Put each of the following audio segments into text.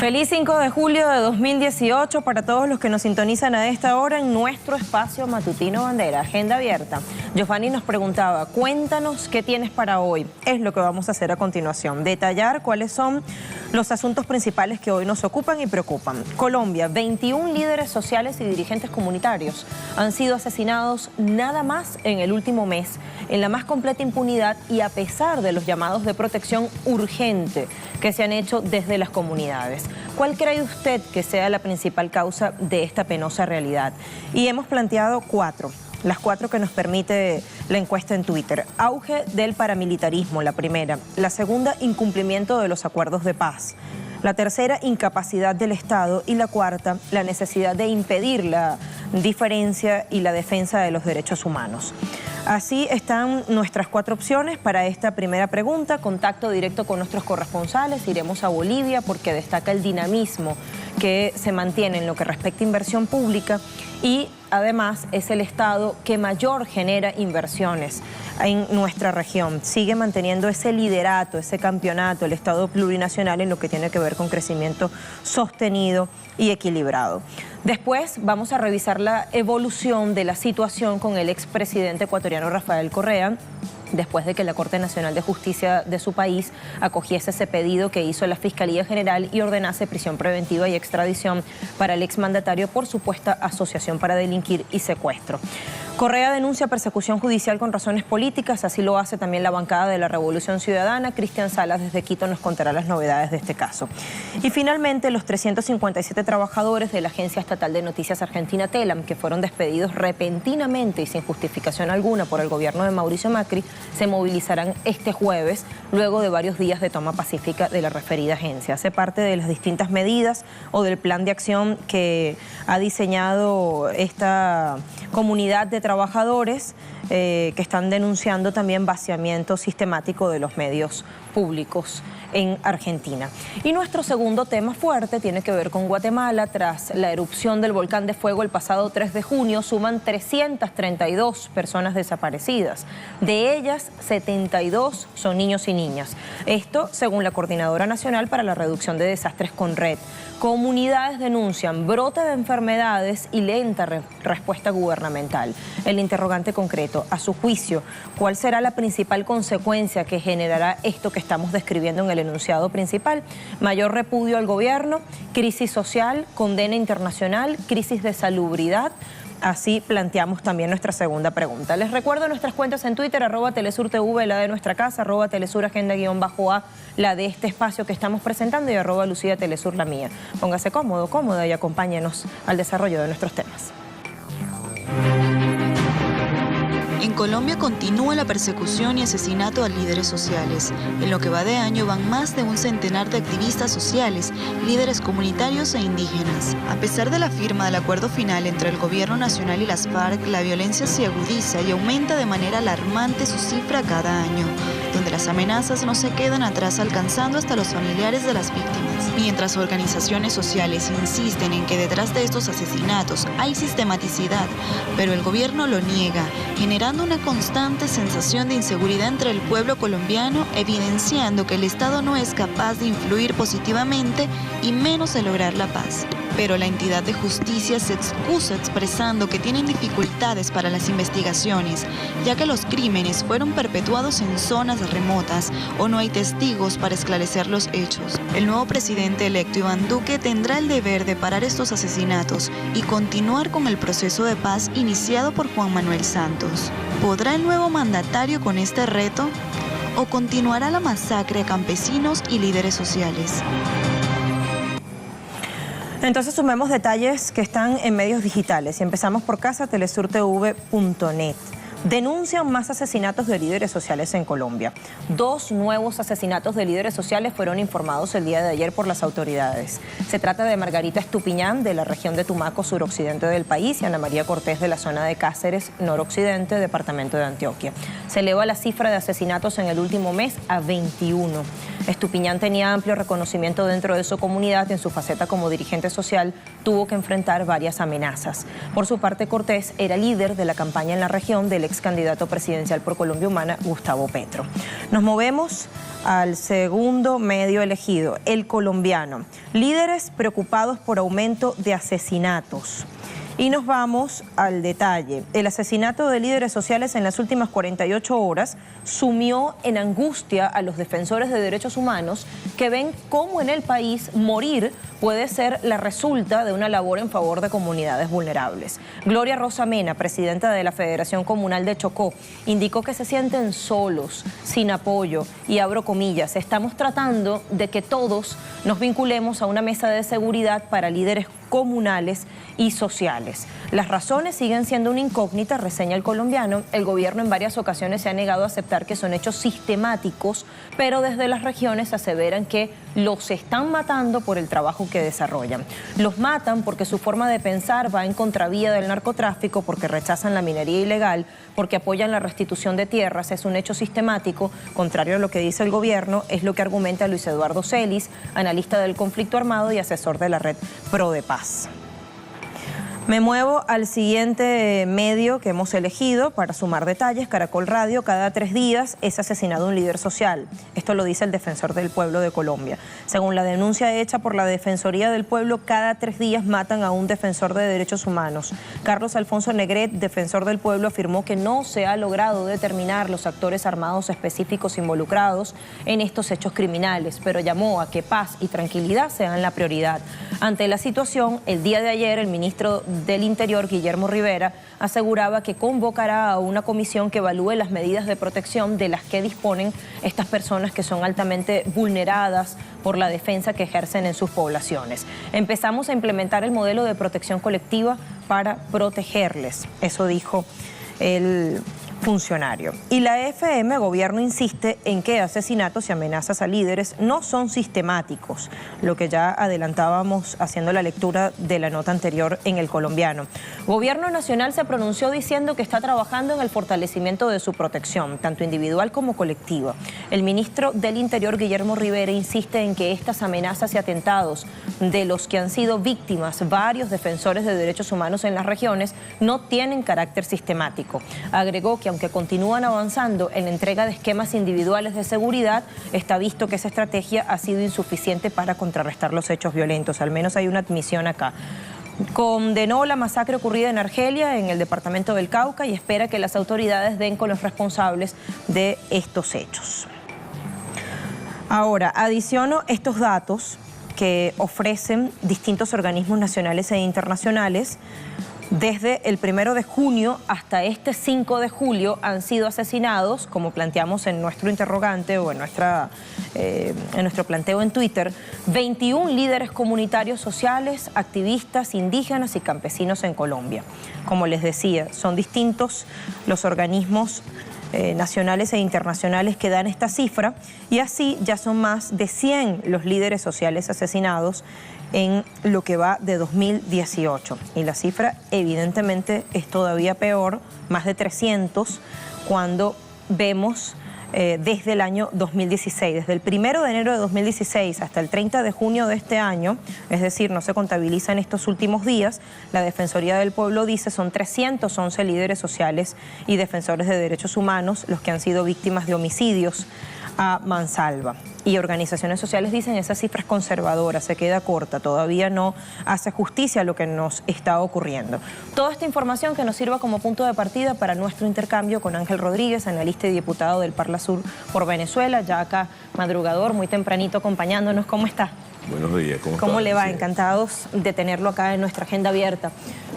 Feliz 5 de julio de 2018 para todos los que nos sintonizan a esta hora en nuestro espacio matutino Bandera, Agenda Abierta. Giovanni nos preguntaba, cuéntanos qué tienes para hoy. Es lo que vamos a hacer a continuación, detallar cuáles son los asuntos principales que hoy nos ocupan y preocupan. Colombia, 21 líderes sociales y dirigentes comunitarios han sido asesinados nada más en el último mes, en la más completa impunidad y a pesar de los llamados de protección urgente que se han hecho desde las comunidades. ¿Cuál cree usted que sea la principal causa de esta penosa realidad? Y hemos planteado las cuatro que nos permite la encuesta en Twitter. Auge del paramilitarismo, la primera. La segunda, incumplimiento de los acuerdos de paz. La tercera, incapacidad del Estado. Y la cuarta, la necesidad de impedir la diferencia y la defensa de los derechos humanos. Así están nuestras cuatro opciones para esta primera pregunta. Contacto directo con nuestros corresponsales. Iremos a Bolivia porque destaca el dinamismo que se mantiene en lo que respecta a inversión pública y además es el estado que mayor genera inversiones en nuestra región. Sigue manteniendo ese liderato, ese campeonato, el estado plurinacional en lo que tiene que ver con crecimiento sostenido y equilibrado. Después vamos a revisar la evolución de la situación con el expresidente ecuatoriano Rafael Correa, después de que la Corte Nacional de Justicia de su país acogiese ese pedido que hizo la Fiscalía General y ordenase prisión preventiva y extradición para el exmandatario por supuesta asociación para delinquir y secuestro. Correa denuncia persecución judicial con razones políticas, así lo hace también la bancada de la Revolución Ciudadana. Cristian Salas desde Quito nos contará las novedades de este caso. Y finalmente, los 357 trabajadores de la Agencia Estatal de Noticias Argentina Telam, que fueron despedidos repentinamente y sin justificación alguna por el gobierno de Mauricio Macri, se movilizarán este jueves, luego de varios días de toma pacífica de la referida agencia. Hace parte de las distintas medidas o del plan de acción que ha diseñado esta comunidad de trabajadores que están denunciando también vaciamiento sistemático de los medios públicos en Argentina. Y nuestro segundo tema fuerte tiene que ver con Guatemala. Tras la erupción del volcán de fuego el pasado 3 de junio, suman 332 personas desaparecidas. De ellas, 72 son niños y niñas. Esto según la Coordinadora Nacional para la Reducción de Desastres, CONRED. Comunidades denuncian brote de enfermedades y lenta respuesta gubernamental. El interrogante concreto, a su juicio, ¿cuál será la principal consecuencia que generará esto que estamos describiendo en el enunciado principal? Mayor repudio al gobierno, crisis social, condena internacional, crisis de salubridad. Así planteamos también nuestra segunda pregunta. Les recuerdo nuestras cuentas en Twitter, @TelesurTV, la de nuestra casa, @TelesurAgenda_A, la de este espacio que estamos presentando y @LuciaTelesur, la mía. Póngase cómodo, cómoda y acompáñenos al desarrollo de nuestros temas. En Colombia continúa la persecución y asesinato a líderes sociales. En lo que va de año van más de un centenar de activistas sociales, líderes comunitarios e indígenas. A pesar de la firma del acuerdo final entre el gobierno nacional y las FARC, la violencia se agudiza y aumenta de manera alarmante su cifra cada año, donde las amenazas no se quedan atrás, alcanzando hasta los familiares de las víctimas. Mientras organizaciones sociales insisten en que detrás de estos asesinatos hay sistematicidad, pero el gobierno lo niega, generando una constante sensación de inseguridad entre el pueblo colombiano, evidenciando que el Estado no es capaz de influir positivamente y menos de lograr la paz. Pero la entidad de justicia se excusa expresando que tienen dificultades para las investigaciones, ya que los crímenes fueron perpetuados en zonas remotas o no hay testigos para esclarecer los hechos. El nuevo presidente electo Iván Duque tendrá el deber de parar estos asesinatos y continuar con el proceso de paz iniciado por Juan Manuel Santos. ¿Podrá el nuevo mandatario con este reto? ¿O continuará la masacre a campesinos y líderes sociales? Entonces sumemos detalles que están en medios digitales y empezamos por TelesurTV.net. Denuncian más asesinatos de líderes sociales en Colombia. 2 nuevos asesinatos de líderes sociales fueron informados el día de ayer por las autoridades. Se trata de Margarita Estupiñán, de la región de Tumaco, suroccidente del país, y Ana María Cortés, de la zona de Cáceres, noroccidente, departamento de Antioquia. Se eleva la cifra de asesinatos en el último mes a 21. Estupiñán tenía amplio reconocimiento dentro de su comunidad. En su faceta como dirigente social tuvo que enfrentar varias amenazas. Por su parte, Cortés era líder de la campaña en la región del ex candidato presidencial por Colombia Humana, Gustavo Petro. Nos movemos al segundo medio elegido, El Colombiano. Líderes preocupados por aumento de asesinatos. Y nos vamos al detalle. El asesinato de líderes sociales en las últimas 48 horas sumió en angustia a los defensores de derechos humanos que ven cómo en el país morir puede ser la resulta de una labor en favor de comunidades vulnerables. Gloria Rosa Mena, presidenta de la Federación Comunal de Chocó, indicó que se sienten solos, sin apoyo, y abro comillas, estamos tratando de que todos nos vinculemos a una mesa de seguridad para líderes comunales y sociales. Las razones siguen siendo una incógnita, reseña El Colombiano. El gobierno en varias ocasiones se ha negado a aceptar que son hechos sistemáticos, pero desde las regiones aseveran que los están matando por el trabajo que desarrollan. Los matan porque su forma de pensar va en contravía del narcotráfico, porque rechazan la minería ilegal, porque apoyan la restitución de tierras. Es un hecho sistemático, contrario a lo que dice el gobierno, es lo que argumenta Luis Eduardo Celis, analista del conflicto armado y asesor de la red Pro de Paz. Me muevo al siguiente medio que hemos elegido para sumar detalles. Caracol Radio. Cada 3 días es asesinado un líder social. Esto lo dice el Defensor del Pueblo de Colombia. Según la denuncia hecha por la Defensoría del Pueblo, cada 3 días matan a un defensor de derechos humanos. Carlos Alfonso Negret, Defensor del Pueblo, afirmó que no se ha logrado determinar los actores armados específicos involucrados en estos hechos criminales, pero llamó a que paz y tranquilidad sean la prioridad. Ante la situación, el día de ayer el ministro del Interior, Guillermo Rivera, aseguraba que convocará a una comisión que evalúe las medidas de protección de las que disponen estas personas que son altamente vulneradas por la defensa que ejercen en sus poblaciones. Empezamos a implementar el modelo de protección colectiva para protegerles, eso dijo el funcionario. Y la FM, gobierno, insiste en que asesinatos y amenazas a líderes no son sistemáticos, lo que ya adelantábamos haciendo la lectura de la nota anterior en El Colombiano. Gobierno nacional se pronunció diciendo que está trabajando en el fortalecimiento de su protección, tanto individual como colectiva. El ministro del Interior, Guillermo Rivera, insiste en que estas amenazas y atentados de los que han sido víctimas varios defensores de derechos humanos en las regiones no tienen carácter sistemático. Agregó que aunque continúan avanzando en la entrega de esquemas individuales de seguridad, está visto que esa estrategia ha sido insuficiente para contrarrestar los hechos violentos. Al menos hay una admisión acá. Condenó la masacre ocurrida en Argelia, en el departamento del Cauca, y espera que las autoridades den con los responsables de estos hechos. Ahora, adiciono estos datos que ofrecen distintos organismos nacionales e internacionales. Desde el 1 de junio hasta este 5 de julio han sido asesinados, como planteamos en nuestro interrogante o en nuestro planteo en Twitter, 21 líderes comunitarios sociales, activistas, indígenas y campesinos en Colombia. Como les decía, son distintos los organismos nacionales e internacionales que dan esta cifra, y así ya son más de 100 los líderes sociales asesinados en lo que va de 2018. Y la cifra evidentemente es todavía peor, más de 300, cuando vemos desde el año 2016, desde el 1 de enero de 2016 hasta el 30 de junio de este año, es decir, no se contabiliza en estos últimos días, la Defensoría del Pueblo dice son 311 líderes sociales y defensores de derechos humanos los que han sido víctimas de homicidios a mansalva. Y organizaciones sociales dicen esa cifra es conservadora, se queda corta, todavía no hace justicia a lo que nos está ocurriendo. Toda esta información que nos sirva como punto de partida para nuestro intercambio con Ángel Rodríguez, analista y diputado del Parla Sur por Venezuela, ya acá madrugador, muy tempranito acompañándonos. ¿Cómo está? Buenos días, ¿Cómo le va? Encantados de tenerlo acá en nuestra agenda abierta.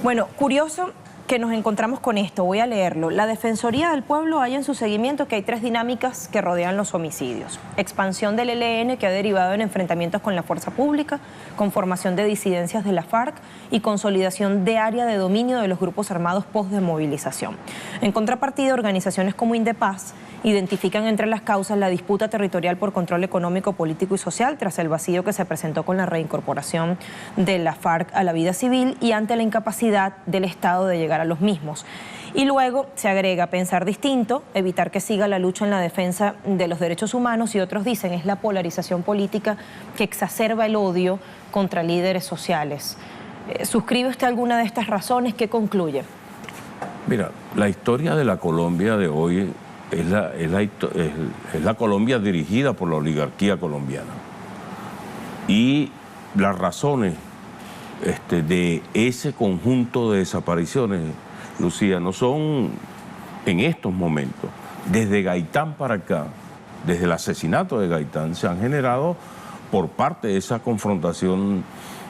Bueno, curioso que nos encontramos con esto, voy a leerlo. La Defensoría del Pueblo halla en su seguimiento que hay 3 dinámicas que rodean los homicidios. Expansión del ELN, que ha derivado en enfrentamientos con la fuerza pública, conformación de disidencias de la FARC y consolidación de área de dominio de los grupos armados post-desmovilización. En contrapartida, organizaciones como Indepaz identifican entre las causas la disputa territorial por control económico, político y social tras el vacío que se presentó con la reincorporación de la FARC a la vida civil y ante la incapacidad del Estado de llegar a los mismos. Y luego se agrega pensar distinto, evitar que siga la lucha en la defensa de los derechos humanos, y otros dicen es la polarización política que exacerba el odio contra líderes sociales. ¿Suscribe usted alguna de estas razones? ¿Qué concluye? Mira, la historia de la Colombia de hoy es la Colombia dirigida por la oligarquía colombiana. Y las razones de ese conjunto de desapariciones, Lucía, no son en estos momentos. Desde Gaitán para acá, desde el asesinato de Gaitán, se han generado por parte de esa confrontación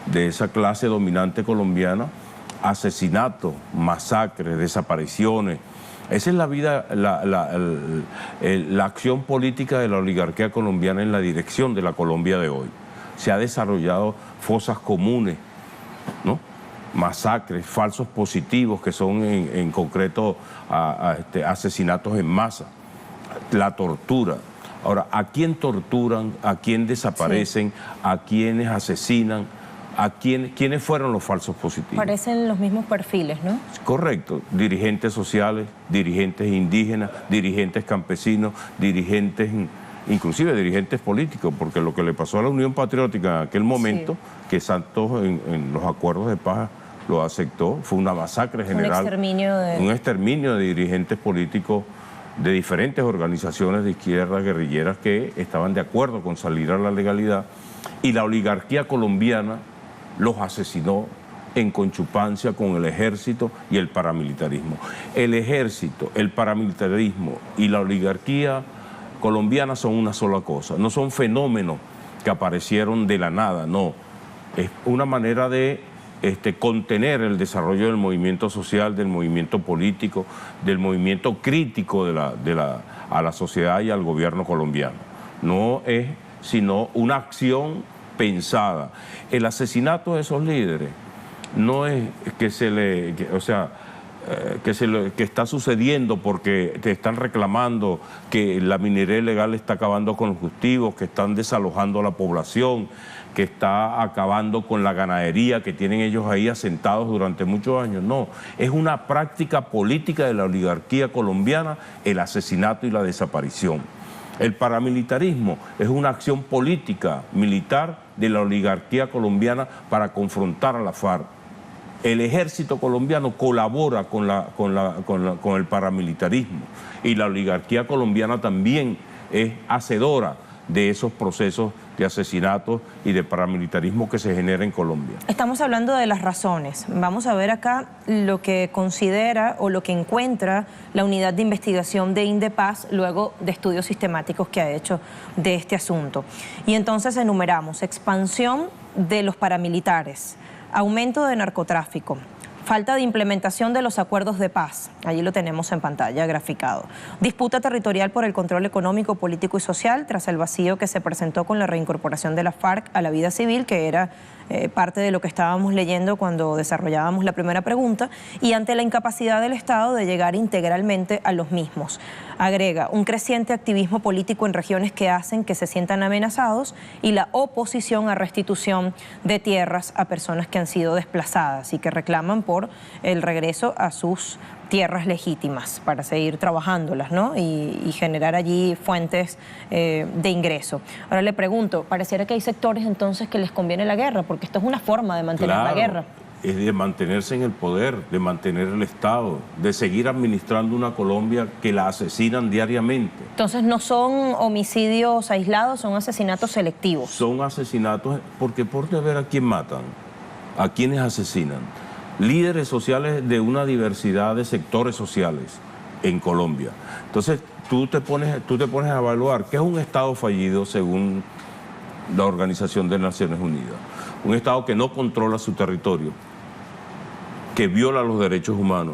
de esa clase dominante colombiana, asesinatos, masacres, desapariciones. Esa es la vida, la acción política de la oligarquía colombiana en la dirección de la Colombia de hoy. Se ha desarrollado fosas comunes, ¿no? Masacres, falsos positivos, que son en concreto asesinatos en masa, la tortura. Ahora, ¿a quién torturan? ¿A quién desaparecen? Sí. ¿A quiénes asesinan? ¿Quiénes fueron los falsos positivos? Parecen los mismos perfiles, ¿no? Correcto. Dirigentes sociales, dirigentes indígenas, dirigentes campesinos, dirigentes, inclusive dirigentes políticos, porque lo que le pasó a la Unión Patriótica en aquel momento, sí, que Santos en los acuerdos de paz lo aceptó, fue una masacre general. Un exterminio de dirigentes políticos de diferentes organizaciones de izquierda, guerrilleras, que estaban de acuerdo con salir a la legalidad, y la oligarquía colombiana los asesinó en conchupancia con el ejército y el paramilitarismo. El ejército, el paramilitarismo y la oligarquía colombiana son una sola cosa, no son fenómenos que aparecieron de la nada, no. Es una manera de contener el desarrollo del movimiento social, del movimiento político, del movimiento crítico a la sociedad y al gobierno colombiano. No es sino una acción pensada. El asesinato de esos líderes no es que que está sucediendo porque te están reclamando que la minería ilegal está acabando con los cultivos, que están desalojando a la población, que está acabando con la ganadería que tienen ellos ahí asentados durante muchos años. No, es una práctica política de la oligarquía colombiana el asesinato y la desaparición. El paramilitarismo es una acción política militar de la oligarquía colombiana para confrontar a la FARC. El ejército colombiano colabora con el paramilitarismo y la oligarquía colombiana también es hacedora de esos procesos de asesinatos y de paramilitarismo que se genera en Colombia. Estamos hablando de las razones. Vamos a ver acá lo que considera o lo que encuentra la unidad de investigación de Indepaz luego de estudios sistemáticos que ha hecho de este asunto. Y entonces enumeramos: expansión de los paramilitares, aumento de narcotráfico, falta de implementación de los acuerdos de paz, allí lo tenemos en pantalla graficado, disputa territorial por el control económico, político y social tras el vacío que se presentó con la reincorporación de la FARC a la vida civil, que era parte de lo que estábamos leyendo cuando desarrollábamos la primera pregunta, y ante la incapacidad del Estado de llegar integralmente a los mismos. Agrega un creciente activismo político en regiones que hacen que se sientan amenazados y la oposición a restitución de tierras a personas que han sido desplazadas y que reclaman por el regreso a sus tierras legítimas para seguir trabajándolas, ¿no? Y generar allí fuentes de ingreso. Ahora le pregunto, pareciera que hay sectores entonces que les conviene la guerra, porque esto es una forma de mantener la guerra. Es de mantenerse en el poder, de mantener el Estado, de seguir administrando una Colombia que la asesinan diariamente. Entonces no son homicidios aislados, son asesinatos selectivos. Son asesinatos porque por ver a quién matan, a quiénes asesinan. Líderes sociales de una diversidad de sectores sociales en Colombia. Entonces tú te pones a evaluar qué es un Estado fallido según la Organización de Naciones Unidas. Un Estado que no controla su territorio, que viola los derechos humanos,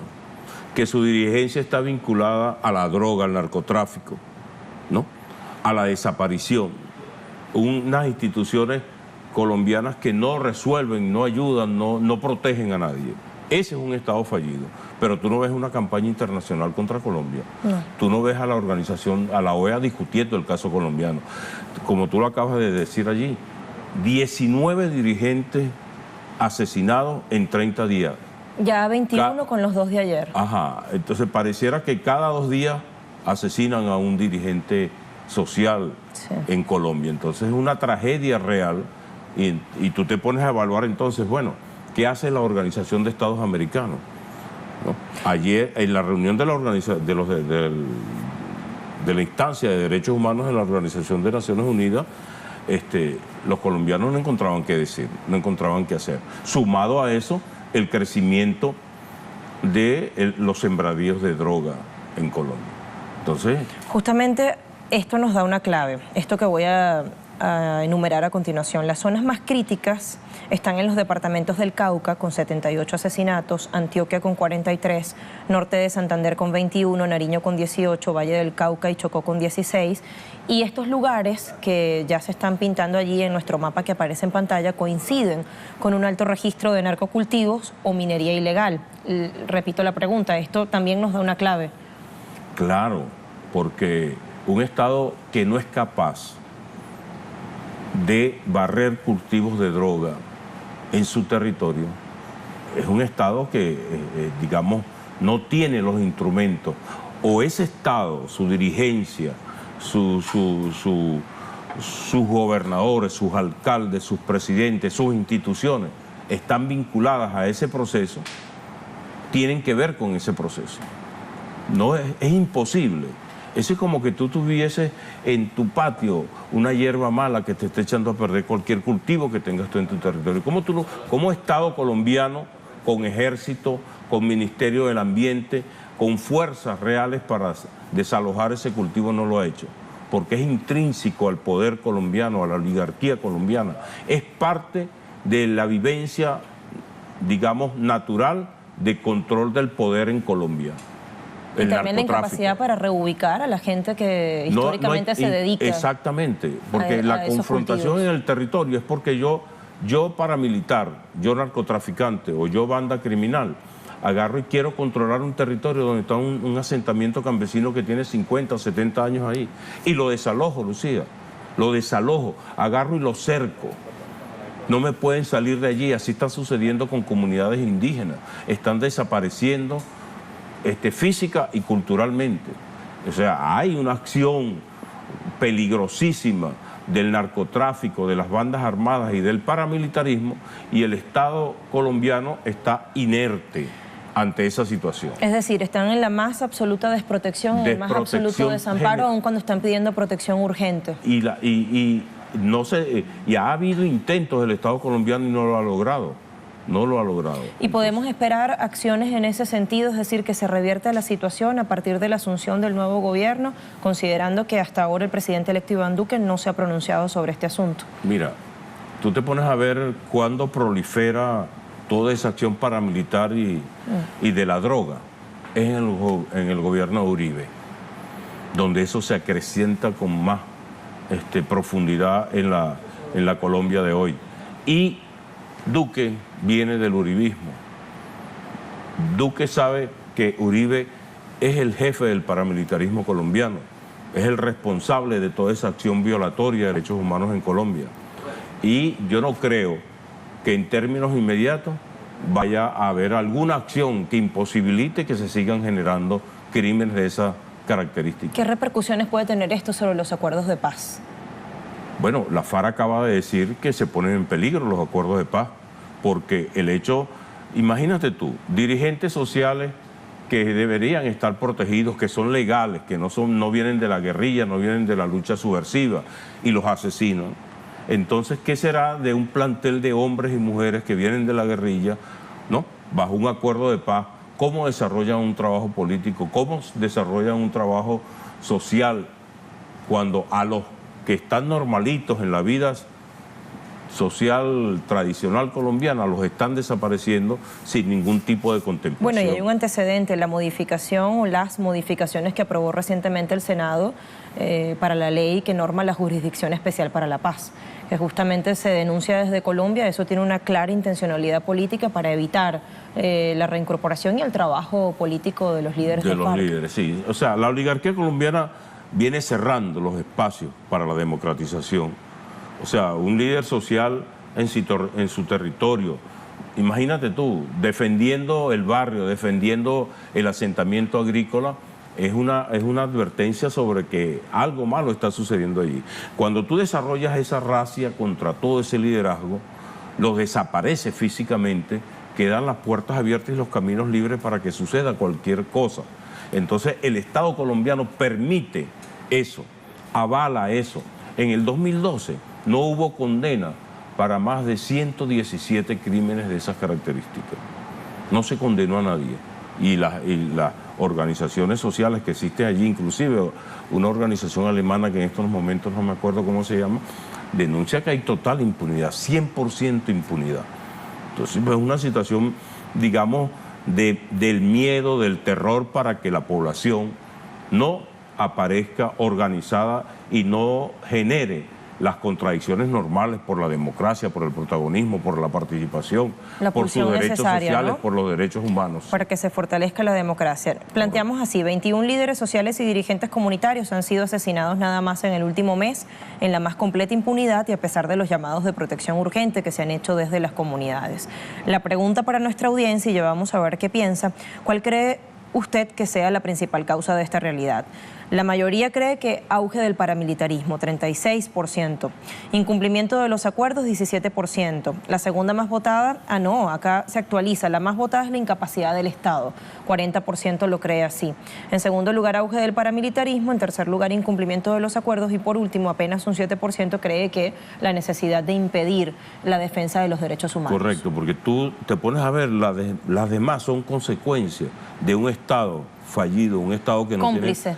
que su dirigencia está vinculada a la droga, al narcotráfico, ¿no? A la desaparición. Unas instituciones colombianas que no resuelven, no ayudan, no protegen a nadie. Ese es un Estado fallido. Pero tú no ves una campaña internacional contra Colombia. No. Tú no ves a la organización, a la OEA discutiendo el caso colombiano. Como tú lo acabas de decir allí, 19 dirigentes asesinados en 30 días. Ya 21 con los 2 de ayer. Ajá, entonces pareciera que cada 2 días asesinan a un dirigente social en Colombia. Entonces es una tragedia real y tú te pones a evaluar entonces, bueno, ¿qué hace la Organización de Estados Americanos? ¿no? Ayer, en la reunión de la instancia de derechos humanos de la Organización de Naciones Unidas, los colombianos no encontraban qué decir, no encontraban qué hacer. Sumado a eso, el crecimiento de los sembradíos de droga en Colombia. Entonces, justamente esto nos da una clave, esto que voy a enumerar a continuación. Las zonas más críticas están en los departamentos del Cauca, con 78 asesinatos, Antioquia con 43, Norte de Santander con 21, Nariño con 18, Valle del Cauca y Chocó con 16. Y estos lugares que ya se están pintando allí en nuestro mapa que aparece en pantalla coinciden con un alto registro de narcocultivos o minería ilegal. Repito la pregunta, esto también nos da una clave. Claro, porque un Estado que no es capaz de barrer cultivos de droga en su territorio es un Estado que, digamos, no tiene los instrumentos. O ese Estado, su dirigencia, sus gobernadores, sus alcaldes, sus presidentes, sus instituciones están vinculadas a ese proceso, tienen que ver con ese proceso. No es imposible. Eso es como que tú tuvieses en tu patio una hierba mala que te esté echando a perder cualquier cultivo que tengas tú en tu territorio. ¿Cómo Estado colombiano, con ejército, con Ministerio del Ambiente, con fuerzas reales para desalojar ese cultivo no lo ha hecho? Porque es intrínseco al poder colombiano, a la oligarquía colombiana. Es parte de la vivencia, digamos, natural de control del poder en Colombia. Y también la incapacidad para reubicar a la gente que históricamente se dedica. Exactamente, porque la confrontación en el territorio es porque yo paramilitar, yo narcotraficante o yo banda criminal, agarro y quiero controlar un territorio donde está un asentamiento campesino que tiene 50 o 70 años ahí. Y lo desalojo, Lucía, lo desalojo, agarro y lo cerco. No me pueden salir de allí, así está sucediendo con comunidades indígenas. Están desapareciendo física y culturalmente. O sea, hay una acción peligrosísima del narcotráfico, de las bandas armadas y del paramilitarismo, y el Estado colombiano está inerte ante esa situación. Es decir, están en la más absoluta desprotección, en el más absoluto desamparo, aun cuando están pidiendo protección urgente. Y ha habido intentos del Estado colombiano y no lo ha logrado. No lo ha logrado. ¿Y podemos esperar acciones en ese sentido, es decir, que se revierta la situación a partir de la asunción del nuevo gobierno, considerando que hasta ahora el presidente electo Iván Duque no se ha pronunciado sobre este asunto? Mira, tú te pones a ver cuándo prolifera toda esa acción paramilitar y de la droga. Es en el gobierno de Uribe, donde eso se acrecienta con más profundidad en la Colombia de hoy. Y Duque viene del uribismo. Duque sabe que Uribe es el jefe del paramilitarismo colombiano, es el responsable de toda esa acción violatoria de derechos humanos en Colombia. Y yo no creo que en términos inmediatos vaya a haber alguna acción que imposibilite que se sigan generando crímenes de esa característica. ¿Qué repercusiones puede tener esto sobre los acuerdos de paz? Bueno, la FARC acaba de decir que se ponen en peligro los acuerdos de paz, porque el hecho, imagínate tú, dirigentes sociales que deberían estar protegidos, que son legales, que no vienen de la guerrilla, no vienen de la lucha subversiva, y los asesinan. Entonces, ¿qué será de un plantel de hombres y mujeres que vienen de la guerrilla, ¿no?, bajo un acuerdo de paz? ¿Cómo desarrollan un trabajo político? ¿Cómo desarrollan un trabajo social cuando a los que están normalitos en la vida social tradicional colombiana los están desapareciendo sin ningún tipo de contemplación? Bueno, y hay un antecedente, la modificación o las modificaciones que aprobó recientemente el Senado para la ley que norma la Jurisdicción Especial para la Paz, que justamente se denuncia desde Colombia. Eso tiene una clara intencionalidad política para evitar la reincorporación y el trabajo político de los líderes de FARC. Líderes, sí. O sea, la oligarquía colombiana viene cerrando los espacios para la democratización. O sea, un líder social en su territorio, imagínate tú, defendiendo el barrio, defendiendo el asentamiento agrícola, es una advertencia sobre que algo malo está sucediendo allí. Cuando tú desarrollas esa racia contra todo ese liderazgo, los desapareces físicamente, quedan las puertas abiertas y los caminos libres para que suceda cualquier cosa. Entonces el Estado colombiano permite eso, avala eso. En el 2012 no hubo condena para más de 117 crímenes de esas características. No se condenó a nadie. Y las organizaciones sociales que existen allí, inclusive una organización alemana que en estos momentos no me acuerdo cómo se llama, denuncia que hay total impunidad, 100% impunidad. Entonces es una situación, digamos, del miedo, del terror para que la población no aparezca organizada y no genere las contradicciones normales por la democracia, por el protagonismo, por la participación, por sus derechos sociales, ¿no? Por los derechos humanos. Para que se fortalezca la democracia. Planteamos así, 21 líderes sociales y dirigentes comunitarios han sido asesinados nada más en el último mes, en la más completa impunidad y a pesar de los llamados de protección urgente que se han hecho desde las comunidades. La pregunta para nuestra audiencia, y ya vamos a ver qué piensa, ¿cuál cree usted que sea la principal causa de esta realidad? La mayoría cree que auge del paramilitarismo, 36%. Incumplimiento de los acuerdos, 17%. La segunda más votada, no, acá se actualiza. La más votada es la incapacidad del Estado, 40% lo cree así. En segundo lugar, auge del paramilitarismo. En tercer lugar, incumplimiento de los acuerdos. Y por último, apenas un 7% cree que la necesidad de impedir la defensa de los derechos humanos. Correcto, porque tú te pones a ver, las demás son consecuencias de un Estado fallido, un Estado que no cómplice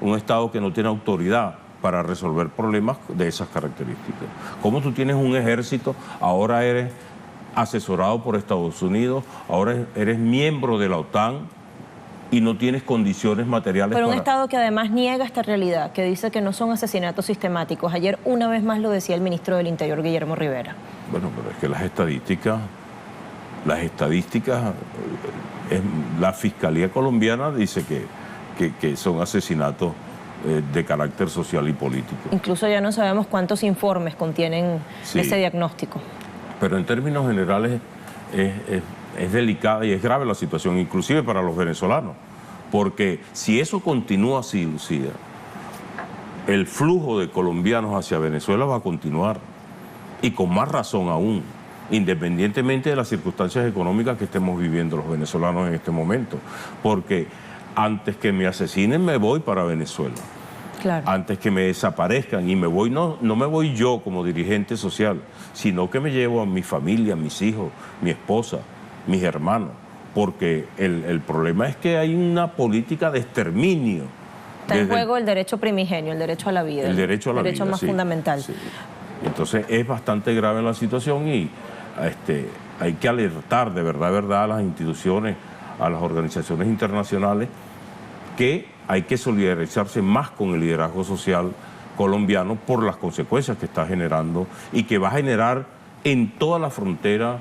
un Estado que no tiene autoridad para resolver problemas de esas características. Como tú tienes un ejército, ahora eres asesorado por Estados Unidos, ahora eres miembro de la OTAN y no tienes condiciones materiales para... Pero un Estado que además niega esta realidad, que dice que no son asesinatos sistemáticos. Ayer una vez más lo decía el ministro del Interior, Guillermo Rivera. Bueno, pero es que las estadísticas, la Fiscalía colombiana dice que son asesinatos de carácter social y político. Incluso ya no sabemos cuántos informes contienen ese diagnóstico. Pero en términos generales es delicada y es grave la situación, inclusive para los venezolanos, porque si eso continúa así, Lucía, el flujo de colombianos hacia Venezuela va a continuar, y con más razón aún, independientemente de las circunstancias económicas que estemos viviendo los venezolanos en este momento, porque antes que me asesinen me voy para Venezuela. Claro. Antes que me desaparezcan, y me voy, no me voy yo como dirigente social, sino que me llevo a mi familia, a mis hijos, mi esposa, mis hermanos, porque el problema es que hay una política de exterminio. Está en juego el derecho primigenio, el derecho a la vida. El derecho a la vida, derecho más fundamental. Sí. Entonces es bastante grave la situación y hay que alertar de verdad a las instituciones, a las organizaciones internacionales, que hay que solidarizarse más con el liderazgo social colombiano por las consecuencias que está generando y que va a generar en toda la frontera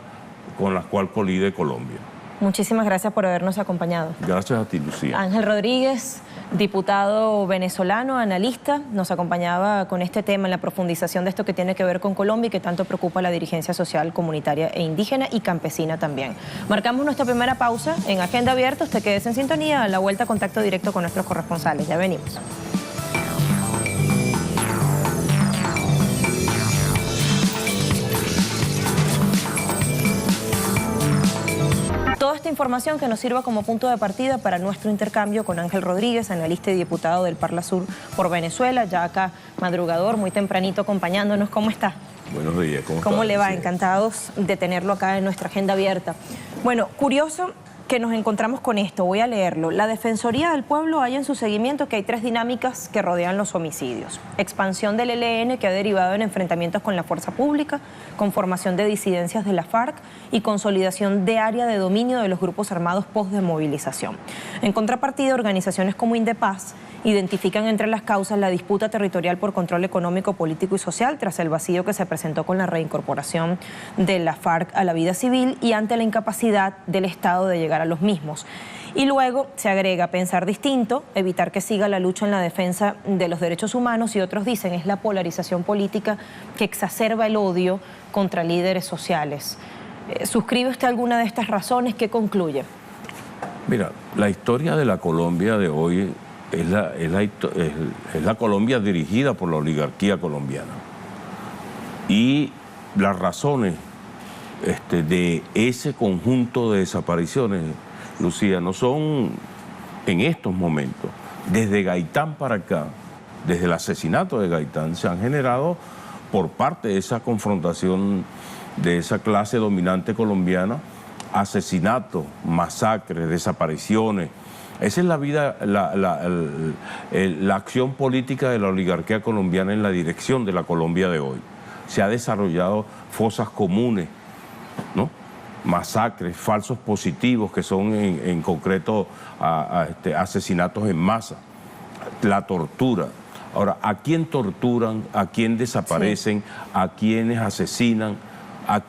con la cual colide Colombia. Muchísimas gracias por habernos acompañado. Gracias a ti, Lucía. Ángel Rodríguez, diputado venezolano, analista, nos acompañaba con este tema en la profundización de esto que tiene que ver con Colombia y que tanto preocupa a la dirigencia social, comunitaria e indígena y campesina también. Marcamos nuestra primera pausa en Agenda Abierta. Usted quédese en sintonía. A la vuelta, contacto directo con nuestros corresponsales. Ya venimos. Toda esta información que nos sirva como punto de partida para nuestro intercambio con Ángel Rodríguez, analista y diputado del Parla Sur por Venezuela, ya acá madrugador, muy tempranito acompañándonos. ¿Cómo está? Buenos días, ¿cómo está? ¿Cómo le va? Encantados de tenerlo acá en nuestra agenda abierta. Bueno, curioso que nos encontramos con esto, voy a leerlo. La Defensoría del Pueblo halla en su seguimiento que hay 3 dinámicas que rodean los homicidios. Expansión del ELN, que ha derivado en enfrentamientos con la fuerza pública, conformación de disidencias de la FARC y consolidación de área de dominio de los grupos armados post-desmovilización. En contrapartida, organizaciones como Indepaz identifican entre las causas la disputa territorial por control económico, político y social tras el vacío que se presentó con la reincorporación de la FARC a la vida civil y ante la incapacidad del Estado de llegar a los mismos. Y luego se agrega pensar distinto, evitar que siga la lucha en la defensa de los derechos humanos, y otros dicen es la polarización política que exacerba el odio contra líderes sociales. ¿Suscribe usted alguna de estas razones? ¿Qué concluye? Mira, la historia de la Colombia de hoy es la Colombia dirigida por la oligarquía colombiana. Y las razones de ese conjunto de desapariciones, Lucía, no son en estos momentos. Desde Gaitán para acá, desde el asesinato de Gaitán, se han generado por parte de esa confrontación de esa clase dominante colombiana, asesinatos, masacres, desapariciones. Esa es la vida, la acción política de la oligarquía colombiana en la dirección de la Colombia de hoy. Se ha desarrollado fosas comunes, ¿no? Masacres, falsos positivos que son en concreto asesinatos en masa, la tortura. Ahora, ¿a quién torturan? ¿A quién desaparecen? Sí. ¿A quiénes asesinan?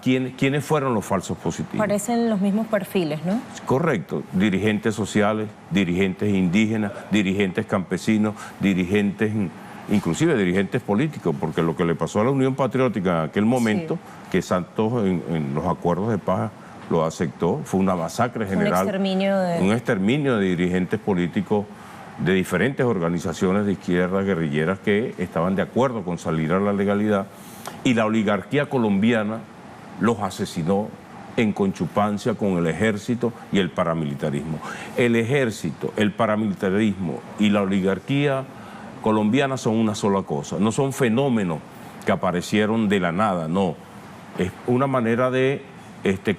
¿Quiénes fueron los falsos positivos? Parecen los mismos perfiles, ¿no? Correcto. Dirigentes sociales, dirigentes indígenas, dirigentes campesinos, dirigentes, inclusive dirigentes políticos, porque lo que le pasó a la Unión Patriótica en aquel momento, sí, que Santos en los acuerdos de paz lo aceptó, fue una masacre general. Un exterminio de dirigentes políticos de diferentes organizaciones de izquierda, guerrilleras, que estaban de acuerdo con salir a la legalidad, y la oligarquía colombiana los asesinó en conchupancia con el ejército y el paramilitarismo. El ejército, el paramilitarismo y la oligarquía colombiana son una sola cosa, no son fenómenos que aparecieron de la nada, no. Es una manera de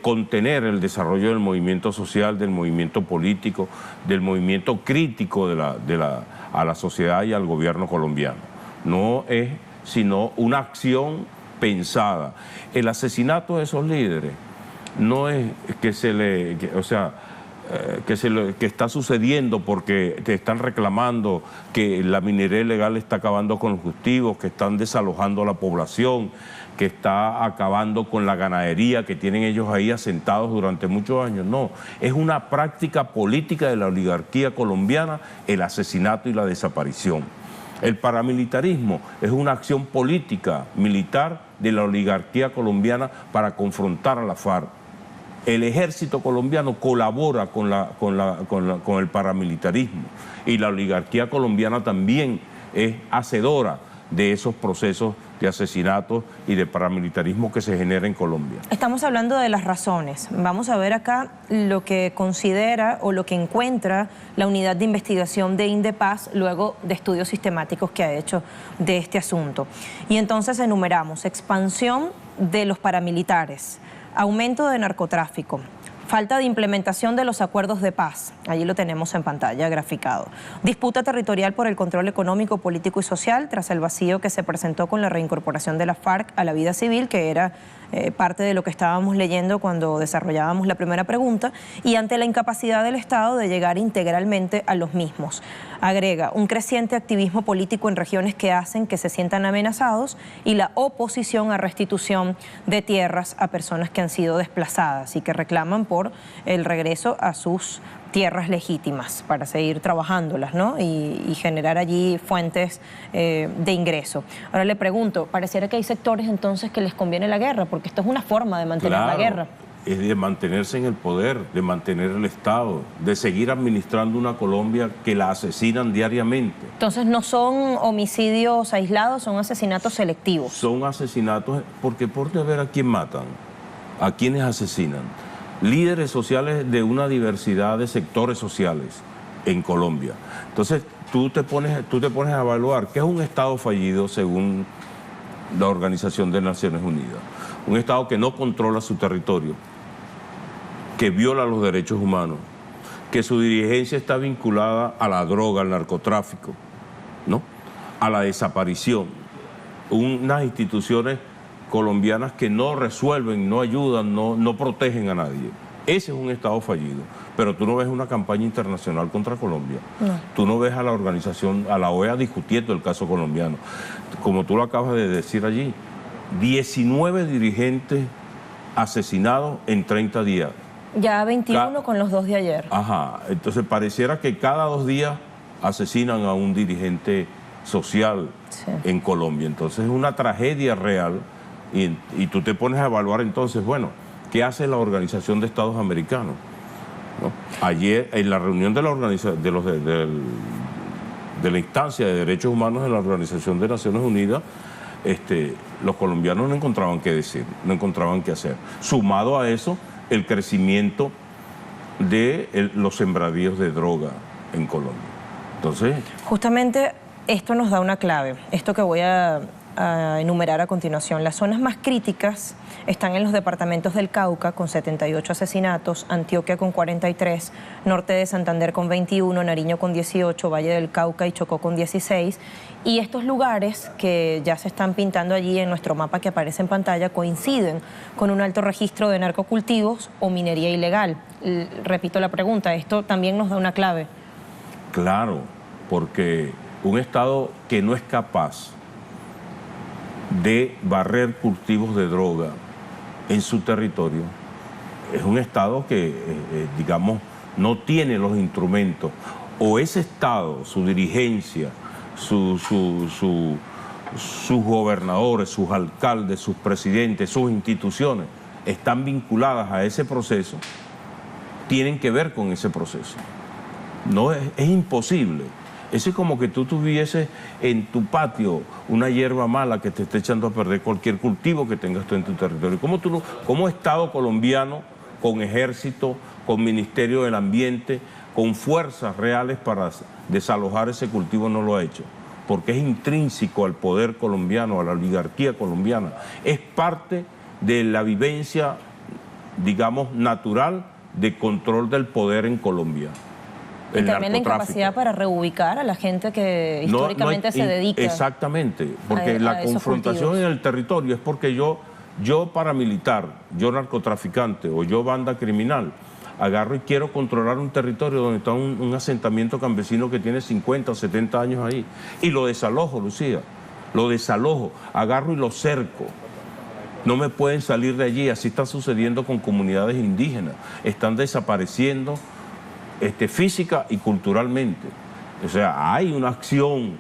contener el desarrollo del movimiento social, del movimiento político, del movimiento crítico a la sociedad y al gobierno colombiano. No es sino una acción pensada. El asesinato de esos líderes no es que que está sucediendo porque te están reclamando que la minería ilegal está acabando con los cultivos, que están desalojando a la población, que está acabando con la ganadería que tienen ellos ahí asentados durante muchos años. No, es una práctica política de la oligarquía colombiana el asesinato y la desaparición. El paramilitarismo es una acción política, militar de la oligarquía colombiana para confrontar a la FARC. El ejército colombiano colabora con el paramilitarismo y la oligarquía colombiana también es hacedora de esos procesos de asesinatos y de paramilitarismo que se genera en Colombia. Estamos hablando de las razones. Vamos a ver acá lo que considera o lo que encuentra la unidad de investigación de Indepaz luego de estudios sistemáticos que ha hecho de este asunto. Y entonces enumeramos: expansión de los paramilitares, aumento de narcotráfico, falta de implementación de los acuerdos de paz, allí lo tenemos en pantalla graficado, disputa territorial por el control económico, político y social tras el vacío que se presentó con la reincorporación de la FARC a la vida civil, que era parte de lo que estábamos leyendo cuando desarrollábamos la primera pregunta, y ante la incapacidad del Estado de llegar integralmente a los mismos. Agrega un creciente activismo político en regiones que hacen que se sientan amenazados y la oposición a restitución de tierras a personas que han sido desplazadas y que reclaman por el regreso a sus tierras legítimas para seguir trabajándolas, ¿no? Y generar allí fuentes de ingreso. Ahora le pregunto, pareciera que hay sectores entonces que les conviene la guerra, porque esto es una forma de mantener la guerra. Es de mantenerse en el poder, de mantener el Estado, de seguir administrando una Colombia que la asesinan diariamente. Entonces no son homicidios aislados, son asesinatos selectivos. Son asesinatos porque por ver a quién matan, a quiénes asesinan. Líderes sociales de una diversidad de sectores sociales en Colombia. Entonces tú te pones a evaluar qué es un Estado fallido según la Organización de Naciones Unidas. Un Estado que no controla su territorio, que viola los derechos humanos, que su dirigencia está vinculada a la droga, al narcotráfico, ¿no? A la desaparición. Unas instituciones colombianas que no resuelven, no ayudan, no protegen a nadie. Ese es un Estado fallido. Pero tú no ves una campaña internacional contra Colombia. No. Tú no ves a la organización, a la OEA discutiendo el caso colombiano. Como tú lo acabas de decir allí, 19 dirigentes asesinados en 30 días. Ya 21 con los 2 de ayer. Ajá, entonces pareciera que cada 2 días asesinan a un dirigente social en Colombia. Entonces es una tragedia real y tú te pones a evaluar entonces, bueno, ¿qué hace la Organización de Estados Americanos? ¿No? Ayer, en la reunión de la organización de la instancia de derechos humanos de la Organización de Naciones Unidas, los colombianos no encontraban qué decir, no encontraban qué hacer. Sumado a eso, el crecimiento de los sembradíos de droga en Colombia. Entonces, justamente esto nos da una clave, esto que voy a enumerar a continuación. Las zonas más críticas están en los departamentos del Cauca, con 78 asesinatos, Antioquia con 43, Norte de Santander con 21, Nariño con 18, Valle del Cauca y Chocó con 16. Y estos lugares que ya se están pintando allí en nuestro mapa que aparece en pantalla coinciden con un alto registro de narcocultivos o minería ilegal. Repito la pregunta, esto también nos da una clave. Claro, porque un Estado que no es capaz de barrer cultivos de droga en su territorio es un Estado que, digamos, no tiene los instrumentos, o ese Estado, su dirigencia, sus gobernadores, sus alcaldes, sus presidentes, sus instituciones están vinculadas a ese proceso, tienen que ver con ese proceso. No, es imposible. Eso es como que tú tuvieses en tu patio una hierba mala que te esté echando a perder cualquier cultivo que tengas tú en tu territorio. ¿Cómo tú, como Estado colombiano, con ejército, con Ministerio del Ambiente, con fuerzas reales para desalojar ese cultivo, no lo ha hecho? Porque es intrínseco al poder colombiano, a la oligarquía colombiana. Es parte de la vivencia, digamos, natural de control del poder en Colombia. Y también la incapacidad para reubicar a la gente que históricamente se dedica. Exactamente, porque la confrontación en el territorio es porque yo paramilitar, yo narcotraficante o yo banda criminal, agarro y quiero controlar un territorio donde está un asentamiento campesino que tiene 50 o 70 años ahí. Y lo desalojo, Lucía, lo desalojo, agarro y lo cerco. No me pueden salir de allí, así está sucediendo con comunidades indígenas. Están desapareciendo física y culturalmente. O sea, hay una acción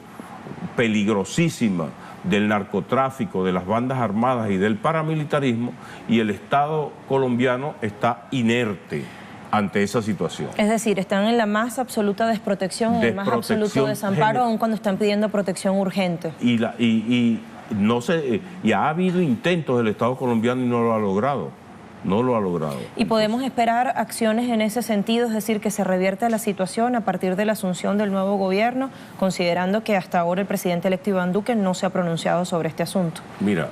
peligrosísima del narcotráfico, de las bandas armadas y del paramilitarismo, y el Estado colombiano está inerte ante esa situación. Es decir, están en la más absoluta desprotección, en el más absoluto desamparo, aun cuando están pidiendo protección urgente. Y ha habido intentos del Estado colombiano y no lo ha logrado. No lo ha logrado. ¿Y podemos esperar acciones en ese sentido, es decir, que se revierta la situación a partir de la asunción del nuevo gobierno, considerando que hasta ahora el presidente electo Iván Duque no se ha pronunciado sobre este asunto? Mira,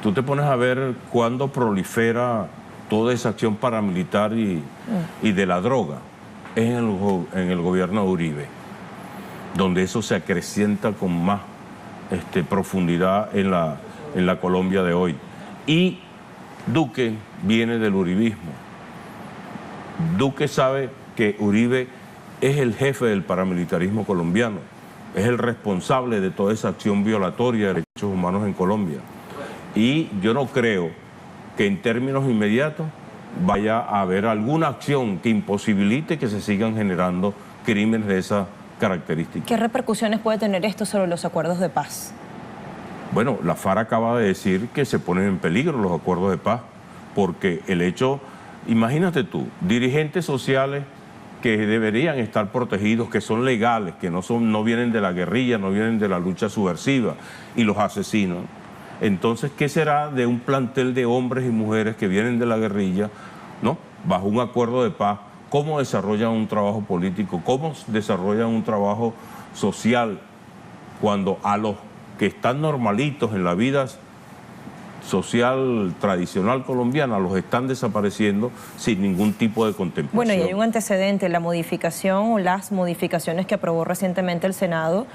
tú te pones a ver cuándo prolifera toda esa acción paramilitar y de la droga. Es en el gobierno de Uribe, donde eso se acrecienta con más profundidad en la Colombia de hoy. Y Duque viene del uribismo. Duque sabe que Uribe es el jefe del paramilitarismo colombiano, es el responsable de toda esa acción violatoria de derechos humanos en Colombia. Y yo no creo que en términos inmediatos vaya a haber alguna acción que imposibilite que se sigan generando crímenes de esa característica. ¿Qué repercusiones puede tener esto sobre los acuerdos de paz? Bueno, la FARC acaba de decir que se ponen en peligro los acuerdos de paz, porque el hecho, imagínate tú, dirigentes sociales que deberían estar protegidos, que son legales, que no vienen de la guerrilla, no vienen de la lucha subversiva, y los asesinan. Entonces, ¿qué será de un plantel de hombres y mujeres que vienen de la guerrilla, ¿no?, bajo un acuerdo de paz? ¿Cómo desarrollan un trabajo político? ¿Cómo desarrollan un trabajo social cuando a los que están normalitos en la vida social tradicional colombiana los están desapareciendo sin ningún tipo de contemplación? Bueno, y hay un antecedente, la modificación o las modificaciones que aprobó recientemente el Senado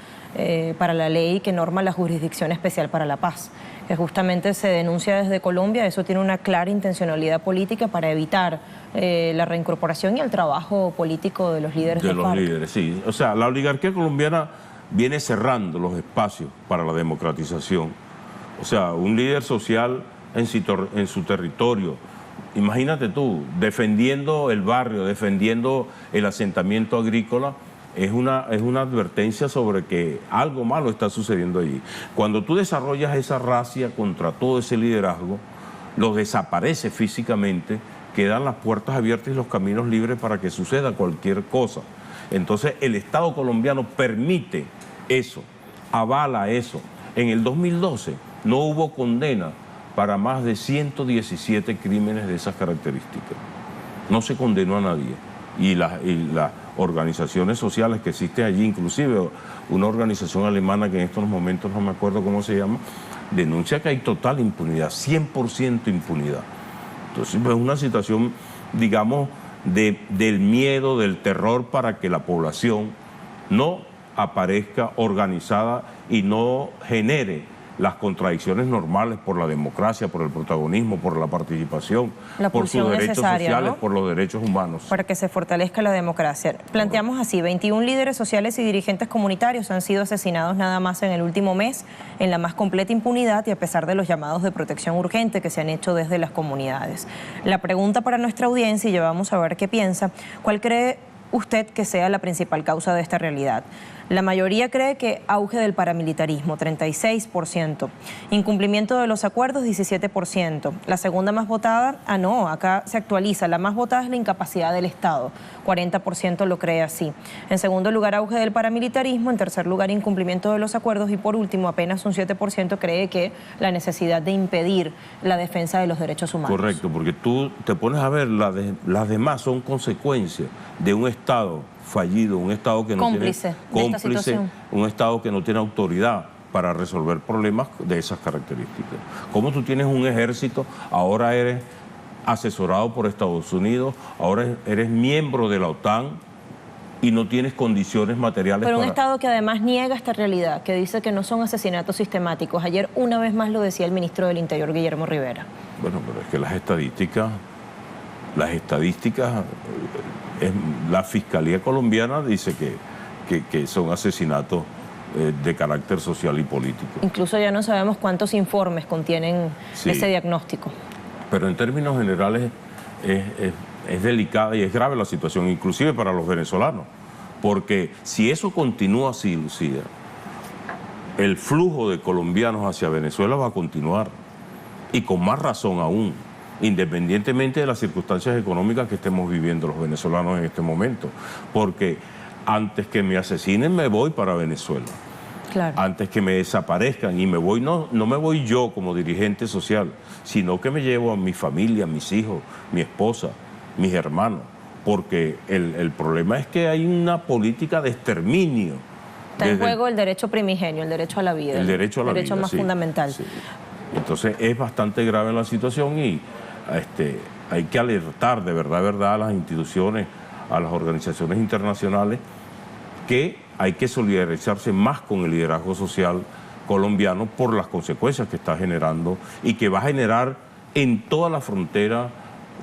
para la ley que norma la Jurisdicción Especial para la Paz, que justamente se denuncia desde Colombia. Eso tiene una clara intencionalidad política para evitar la reincorporación y el trabajo político de los líderes de FARC. De los líderes, sí. O sea, la oligarquía colombiana viene cerrando los espacios para la democratización. O sea, un líder social en su territorio, imagínate tú, defendiendo el barrio, defendiendo el asentamiento agrícola, es una advertencia sobre que algo malo está sucediendo allí. Cuando tú desarrollas esa racia contra todo ese liderazgo, los desaparece físicamente, quedan las puertas abiertas y los caminos libres para que suceda cualquier cosa. Entonces, el Estado colombiano permite eso, avala eso. En el 2012 no hubo condena para más de 117 crímenes de esas características. No se condenó a nadie. Y las organizaciones sociales que existen allí, inclusive una organización alemana que en estos momentos no me acuerdo cómo se llama, denuncia que hay total impunidad, 100% impunidad. Entonces, pues, es una situación, digamos, del miedo, del terror, para que la población no aparezca organizada y no genere las contradicciones normales por la democracia, por el protagonismo, por la participación, por sus derechos sociales, ¿no? Por los derechos humanos. Para que se fortalezca la democracia. Planteamos así, 21 líderes sociales y dirigentes comunitarios han sido asesinados nada más en el último mes, en la más completa impunidad y a pesar de los llamados de protección urgente que se han hecho desde las comunidades. La pregunta para nuestra audiencia, y ya vamos a ver qué piensa, ¿cuál cree usted que sea la principal causa de esta realidad? La mayoría cree que auge del paramilitarismo, 36%. Incumplimiento de los acuerdos, 17%. La segunda más votada, no, acá se actualiza. La más votada es la incapacidad del Estado, 40% lo cree así. En segundo lugar, auge del paramilitarismo. En tercer lugar, incumplimiento de los acuerdos. Y por último, apenas un 7% cree que la necesidad de impedir la defensa de los derechos humanos. Correcto, porque tú te pones a ver, las demás son consecuencias de un Estado fallido, un Estado que no cómplice un Estado que no tiene autoridad para resolver problemas de esas características. Como tú tienes un ejército, ahora eres asesorado por Estados Unidos, ahora eres miembro de la OTAN y no tienes condiciones materiales Pero un Estado que además niega esta realidad, que dice que no son asesinatos sistemáticos. Ayer una vez más lo decía el ministro del Interior, Guillermo Rivera. Bueno, pero es que las estadísticas, la Fiscalía colombiana dice que son asesinatos de carácter social y político. Incluso ya no sabemos cuántos informes contienen ese diagnóstico. Pero en términos generales es delicada y es grave la situación, inclusive para los venezolanos, porque si eso continúa así, Lucía, el flujo de colombianos hacia Venezuela va a continuar, y con más razón aún, independientemente de las circunstancias económicas que estemos viviendo los venezolanos en este momento, porque antes que me asesinen me voy para Venezuela. Claro. Antes que me desaparezcan, y me voy, no me voy yo como dirigente social, sino que me llevo a mi familia, a mis hijos, mi esposa, mis hermanos, porque el problema es que hay una política de exterminio. Está en juego el derecho primigenio, el derecho a la vida. El derecho a la vida, derecho más fundamental. Sí. Entonces es bastante grave la situación y hay que alertar de verdad a las instituciones, a las organizaciones internacionales, que hay que solidarizarse más con el liderazgo social colombiano por las consecuencias que está generando y que va a generar en toda la frontera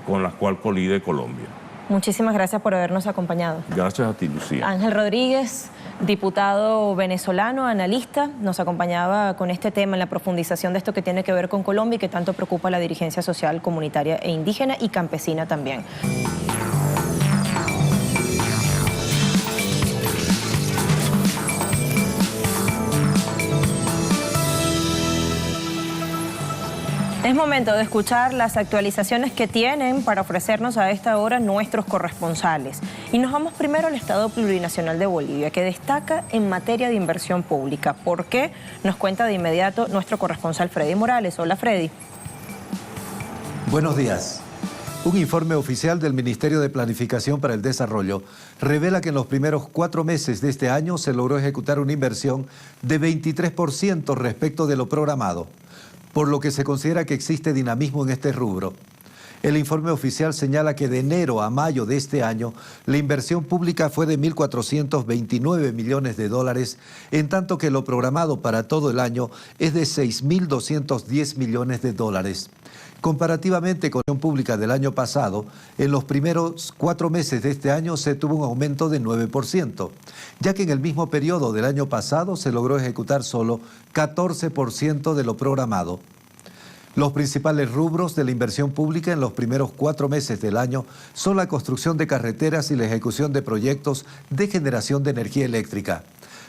con la cual colide Colombia. Muchísimas gracias por habernos acompañado. Gracias a ti, Lucía. Ángel Rodríguez, diputado venezolano, analista, nos acompañaba con este tema en la profundización de esto que tiene que ver con Colombia y que tanto preocupa a la dirigencia social, comunitaria e indígena y campesina también. Es momento de escuchar las actualizaciones que tienen para ofrecernos a esta hora nuestros corresponsales. Y nos vamos primero al Estado Plurinacional de Bolivia, que destaca en materia de inversión pública. ¿Por qué? Nos cuenta de inmediato nuestro corresponsal Freddy Morales. Hola, Freddy. Buenos días. Un informe oficial del Ministerio de Planificación para el Desarrollo revela que en los primeros 4 meses de este año se logró ejecutar una inversión de 23% respecto de lo programado, por lo que se considera que existe dinamismo en este rubro. El informe oficial señala que de enero a mayo de este año, la inversión pública fue de 1.429 millones de dólares, en tanto que lo programado para todo el año es de 6.210 millones de dólares. Comparativamente con la inversión pública del año pasado, en los primeros 4 meses de este año se tuvo un aumento de 9%, ya que en el mismo periodo del año pasado se logró ejecutar solo 14% de lo programado. Los principales rubros de la inversión pública en los primeros 4 meses del año son la construcción de carreteras y la ejecución de proyectos de generación de energía eléctrica.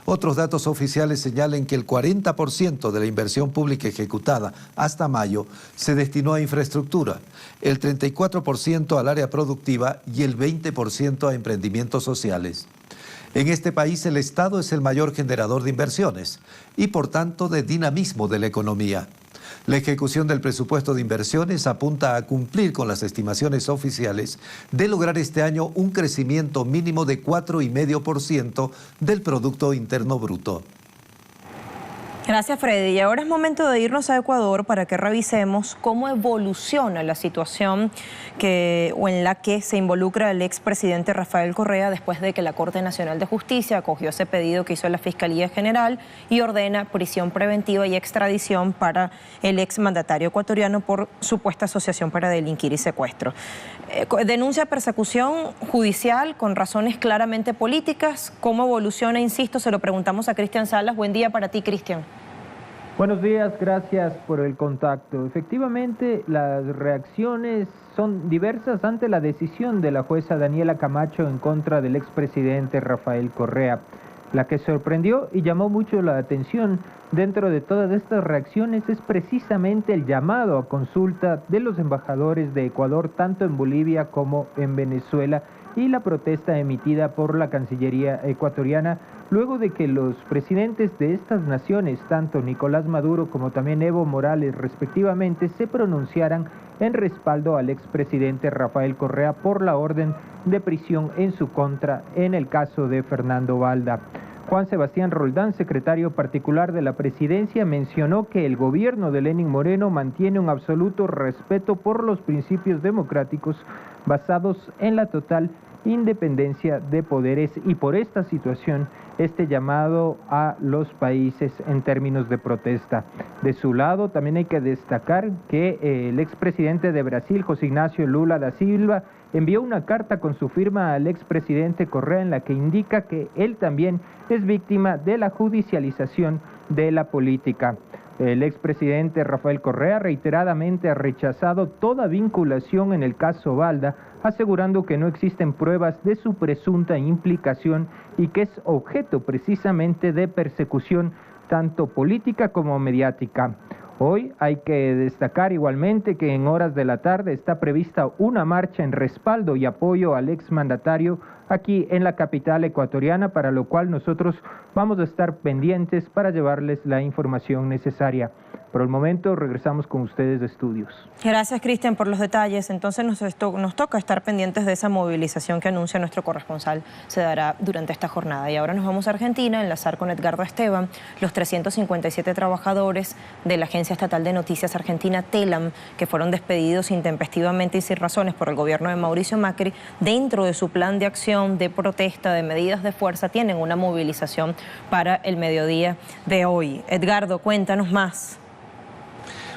Otros datos oficiales señalan que el 40% de la inversión pública ejecutada hasta mayo se destinó a infraestructura, el 34% al área productiva y el 20% a emprendimientos sociales. En este país el Estado es el mayor generador de inversiones y por tanto de dinamismo de la economía. La ejecución del presupuesto de inversiones apunta a cumplir con las estimaciones oficiales de lograr este año un crecimiento mínimo de 4,5% del Producto Interno Bruto. Gracias, Freddy. Y ahora es momento de irnos a Ecuador para que revisemos cómo evoluciona la situación en la que se involucra el expresidente Rafael Correa después de que la Corte Nacional de Justicia acogió ese pedido que hizo la Fiscalía General y ordena prisión preventiva y extradición para el exmandatario ecuatoriano por supuesta asociación para delinquir y secuestro. Denuncia persecución judicial con razones claramente políticas. ¿Cómo evoluciona? Insisto, se lo preguntamos a Cristian Salas. Buen día para ti, Cristian. Buenos días, gracias por el contacto. Efectivamente, las reacciones son diversas ante la decisión de la jueza Daniela Camacho en contra del expresidente Rafael Correa. La que sorprendió y llamó mucho la atención dentro de todas estas reacciones es precisamente el llamado a consulta de los embajadores de Ecuador, tanto en Bolivia como en Venezuela, y la protesta emitida por la Cancillería ecuatoriana, luego de que los presidentes de estas naciones, tanto Nicolás Maduro como también Evo Morales respectivamente, se pronunciaran en respaldo al expresidente Rafael Correa por la orden de prisión en su contra en el caso de Fernando Valda. Juan Sebastián Roldán, secretario particular de la presidencia, mencionó que el gobierno de Lenín Moreno mantiene un absoluto respeto por los principios democráticos basados en la total independencia de poderes y por esta situación este llamado a los países en términos de protesta. De su lado también hay que destacar que el expresidente de Brasil, José Ignacio Lula da Silva, envió una carta con su firma al expresidente Correa en la que indica que él también es víctima de la judicialización de la política. El expresidente Rafael Correa reiteradamente ha rechazado toda vinculación en el caso Valda, asegurando que no existen pruebas de su presunta implicación y que es objeto precisamente de persecución tanto política como mediática. Hoy hay que destacar igualmente que en horas de la tarde está prevista una marcha en respaldo y apoyo al exmandatario aquí en la capital ecuatoriana, para lo cual nosotros vamos a estar pendientes para llevarles la información necesaria. Por el momento regresamos con ustedes de estudios. Gracias, Cristian, por los detalles. Entonces nos toca estar pendientes de esa movilización que anuncia nuestro corresponsal se dará durante esta jornada. Y ahora nos vamos a Argentina, a enlazar con Edgardo Esteban. Los 357 trabajadores de la Agencia Estatal de Noticias Argentina, TELAM, que fueron despedidos intempestivamente y sin razones por el gobierno de Mauricio Macri, dentro de su plan de acción, de protesta, de medidas de fuerza, tienen una movilización para el mediodía de hoy. Edgardo, cuéntanos más.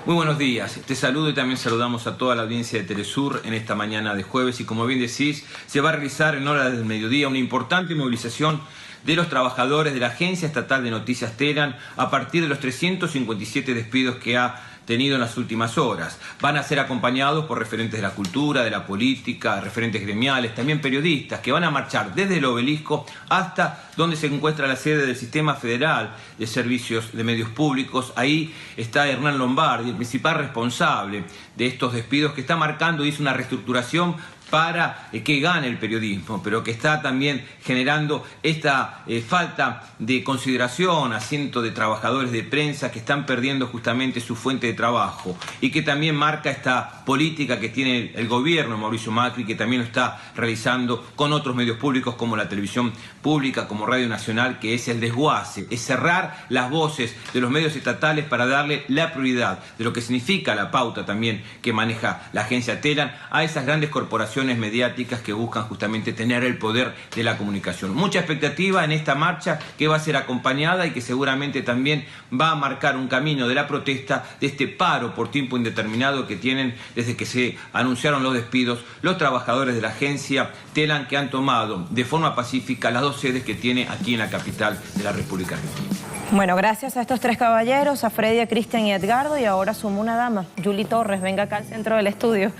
Muy buenos días, te saludo y también saludamos a toda la audiencia de Telesur en esta mañana de jueves y como bien decís, se va a realizar en horas del mediodía una importante movilización de los trabajadores de la Agencia Estatal de Noticias TELAM a partir de los 357 despidos que ha tenido en las últimas horas. Van a ser acompañados por referentes de la cultura, de la política, referentes gremiales, también periodistas, que van a marchar desde el obelisco hasta donde se encuentra la sede del Sistema Federal de Servicios de Medios Públicos. Ahí está Hernán Lombardi, el principal responsable de estos despidos, que está marcando y hizo una reestructuración para que gane el periodismo, pero que está también generando esta falta de consideración a cientos de trabajadores de prensa que están perdiendo justamente su fuente de trabajo y que también marca esta política que tiene el gobierno de Mauricio Macri, que también lo está realizando con otros medios públicos como la televisión pública, como Radio Nacional, que es el desguace, es cerrar las voces de los medios estatales para darle la prioridad de lo que significa la pauta también que maneja la agencia TELAM a esas grandes corporaciones mediáticas que buscan justamente tener el poder de la comunicación. Mucha expectativa en esta marcha que va a ser acompañada y que seguramente también va a marcar un camino de la protesta de este paro por tiempo indeterminado que tienen desde que se anunciaron los despidos los trabajadores de la agencia TELAM, que han tomado de forma pacífica las dos sedes que tiene aquí en la capital de la República Argentina. Bueno, gracias a estos 3 caballeros, a Freddy, a Cristian y a Edgardo, y ahora sumo una dama, Yuli Torres, venga acá al centro del estudio.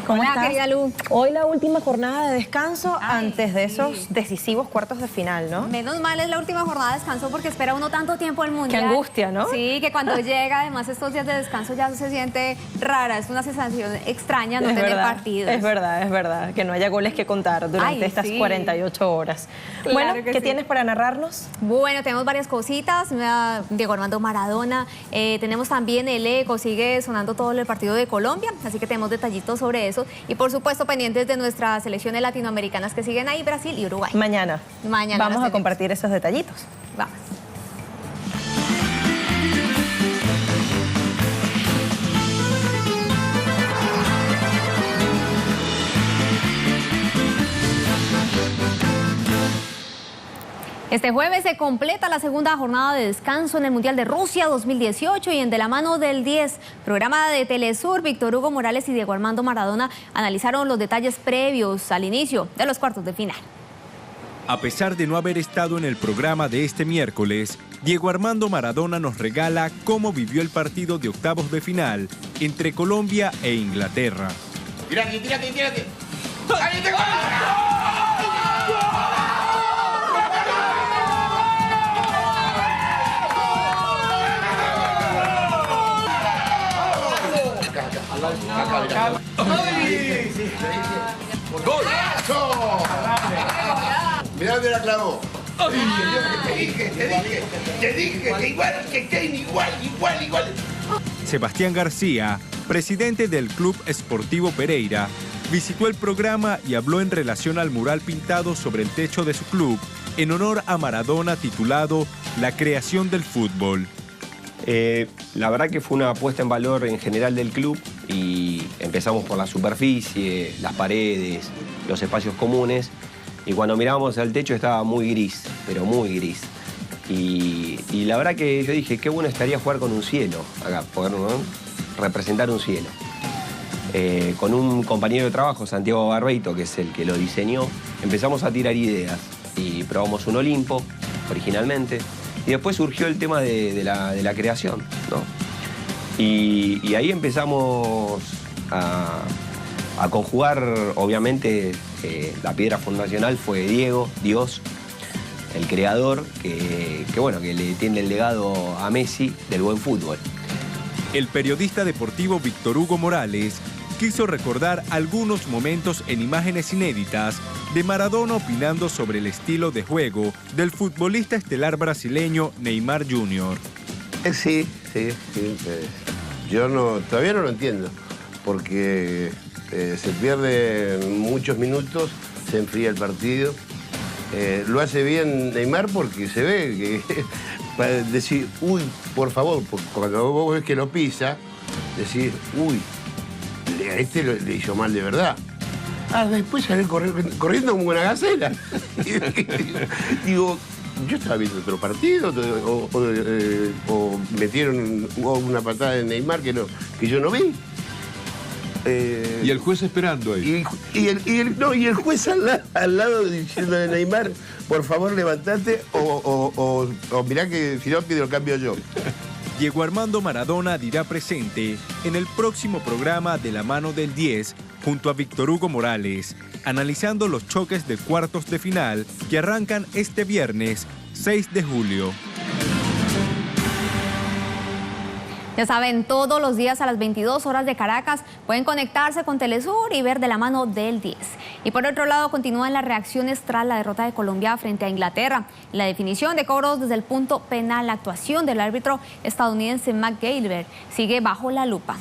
¿Cómo Hola, estás? querida Lu. Hoy la última jornada de descanso antes de sí. esos decisivos cuartos de final, ¿no? Menos mal es la última jornada de descanso porque espera uno tanto tiempo el Mundial. Qué angustia, ¿no? Sí, que cuando llega, además estos días de descanso ya se siente rara, es una sensación extraña no tener partidos. Es verdad, que no haya goles que contar durante estas 48 horas. Claro Bueno, que ¿qué sí. tienes para narrarnos? Bueno, tenemos varias cositas. Diego Armando Maradona. Tenemos también el eco, sigue sonando todo el partido de Colombia, así que tenemos detallitos sobre eso. Y por supuesto, pendientes de nuestras selecciones latinoamericanas que siguen ahí, Brasil y Uruguay. Mañana. Mañana Vamos las a compartir esos detallitos. Vamos. Este jueves se completa la segunda jornada de descanso en el Mundial de Rusia 2018 y en De la mano del 10, programa de Telesur, Víctor Hugo Morales y Diego Armando Maradona analizaron los detalles previos al inicio de los cuartos de final. A pesar de no haber estado en el programa de este miércoles, Diego Armando Maradona nos regala cómo vivió el partido de octavos de final entre Colombia e Inglaterra. Tírate. ¡Ahí te ¡Golazo! Mirá dónde la clavó. Te dije que igual, que Kane, igual. Sebastián García, presidente del Club Esportivo Pereira, visitó el programa y habló en relación al mural pintado sobre el techo de su club en honor a Maradona titulado La creación del fútbol. La verdad que fue una puesta en valor en general del club y empezamos por la superficie, las paredes, los espacios comunes y cuando mirábamos al techo estaba muy gris, pero muy gris. Y la verdad que yo dije, qué bueno estaría jugar con un cielo acá, poder, ¿no?, representar un cielo. Con un compañero de trabajo, Santiago Barbeito, que es el que lo diseñó, empezamos a tirar ideas y probamos un Olimpo originalmente. Y después surgió el tema de la creación, ¿no? Y ahí empezamos a conjugar, obviamente, la piedra fundacional fue Diego, Dios, el creador, que le tiende el legado a Messi del buen fútbol. El periodista deportivo Víctor Hugo Morales quiso recordar algunos momentos en imágenes inéditas de Maradona opinando sobre el estilo de juego del futbolista estelar brasileño Neymar Jr. Sí. Yo todavía no lo entiendo, porque se pierden muchos minutos, se enfría el partido. Lo hace bien Neymar porque se ve que para decir, uy, por favor, cuando vos ves que lo pisa, decir, uy, a este le hizo mal de verdad. Después sale corriendo como una gacela. Digo, yo estaba viendo otro partido, o metieron una patada de Neymar que yo no vi. Y el juez esperando ahí. Y el juez al lado diciendo de Neymar, por favor levantate o mirá que si no pido el cambio yo. Diego Armando Maradona dirá presente en el próximo programa De la mano del 10 junto a Víctor Hugo Morales, analizando los choques de cuartos de final que arrancan este viernes 6 de julio. Ya saben, todos los días a las 22 horas de Caracas pueden conectarse con Telesur y ver De la mano del 10. Y por otro lado, continúan las reacciones tras la derrota de Colombia frente a Inglaterra. La definición de cobros desde el punto penal, la actuación del árbitro estadounidense Matt Geiger sigue bajo la lupa.